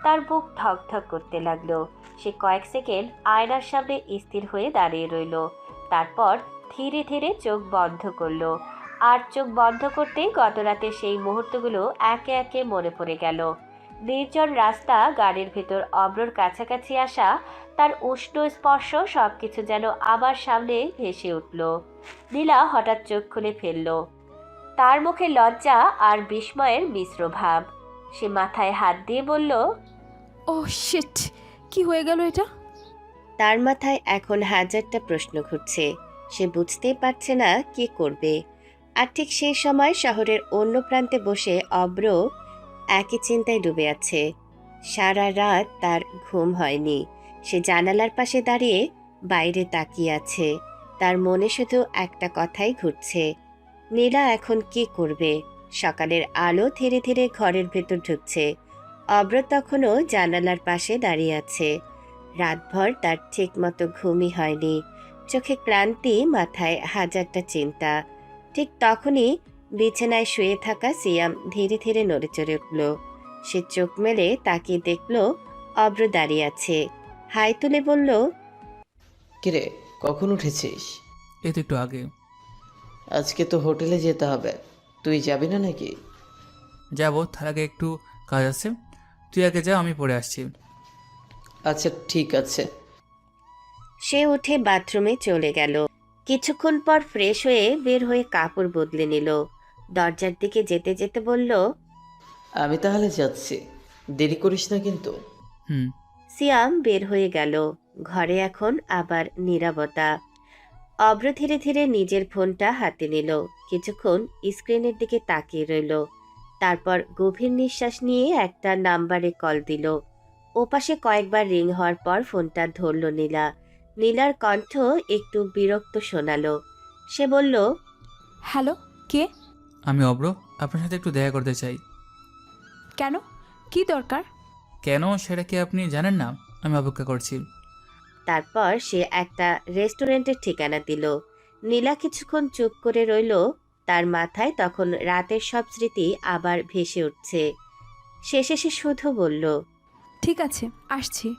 তার বুক ধকধক করতে লাগলো। সে কয়েক সেকেন্ড আয়নার সামনে স্থির হয়ে দাঁড়িয়ে রইল, তারপর ধীরে ধীরে চোখ বন্ধ করলো। আর চোখ বন্ধ করতেই গত রাতে সেই মুহূর্তগুলো একে একে মনে পড়ে গেল। নির্জন রাস্তা, গাড়ির ভেতর অব্রর কাছাকাছি আসা, তার উষ্ণ স্পর্শ, সবকিছু যেন আবার সামনে ভেসে উঠল। নীলা হঠাৎ চোখ খুলে ফেলল, তার মুখে লজ্জা আর বিস্ময়ের মিশ্র ভাব। সে মাথায় হাত দিয়ে বলল, ও শিট, কি হয়ে গেল এটা? তার মাথায় এখন হাজারটা প্রশ্ন ঘুরছে। সে বুঝতেই পারছে না কি করবে। আর ঠিক সেই সময় শহরের অন্য প্রান্তে বসে অব্র একই চিন্তায় ডুবে আছে। সারা রাত তার ঘুম হয়নি। সে জানালার পাশে দাঁড়িয়ে বাইরে তাকিয়ে আছে। তার মনে শুধু একটা কথাই ঘুরছে, নীলা এখন কি করবে? সকালের আলো ধীরে ধীরে ঘরের ভেতর ঢুকছে। অব্র তখনও জানালার পাশে দাঁড়িয়ে আছে। রাতভর তার ঠিক মতো ঘুমই হয়নি, চোখে ক্লান্তি, মাথায় হাজারটা চিন্তা। ঠিক তখনই বিছানায় শুয়ে থাকা সিয়াম ধীরে ধীরে নড়ে চড়ে উঠল। সে চোখ মেলে তাকিয়ে দেখল অব্র দাঁড়িয়ে আছে। হাই তুলে বলল, কিরে, কখন উঠেছিস? এই তো একটু আগে। আজকে তো হোটেলে যেতে হবে, তুই যাবি না নাকি? যাবো, তার আগে একটু কাজ আছে। তুই আগে যা, আমি পরে আসছি। আচ্ছা ঠিক আছে। সে উঠে বাথরুমে চলে গেল। কিছুক্ষণ পর ফ্রেশ হয়ে বের হয়ে কাপড় বদলে নিল। দরজার দিকে যেতে যেতে বলল, আমি তাহলে যাচ্ছি, দেরি করিস না কিন্তু। হুম। সিয়াম বের হয়ে গেল। ঘরে এখন আবার নীরবতা। অভ্র ধীরে ধীরে নিজের ফোনটা হাতে নিল, কিছুক্ষণ স্ক্রিনের দিকে তাকিয়ে রইল, তারপর গভীর নিঃশ্বাস নিয়ে একটা নাম্বারে কল দিল। ওপাশে কয়েকবার রিং হওয়ার পর ফোনটা ধরল নীলা। নীলার কণ্ঠ একটু বিরক্ত শোনালো। সে বলল, হ্যালো, কে? আমি অব্র, আপনার সাথে একটু দেখা করতে চাই। কেন, কি দরকার? কেন সেটা কি আপনি জানেন না? আমি অপেক্ষা করছি। তারপর সে একটা রেস্টুরেন্টের ঠিকানা দিল। নীলা কিছুক্ষণ চুপ করে রইল, তার মাথায় তখন রাতের সব স্মৃতি আবার ভেসে উঠছে। শেষে সে শুধু বলল, ঠিক আছে, আসছি।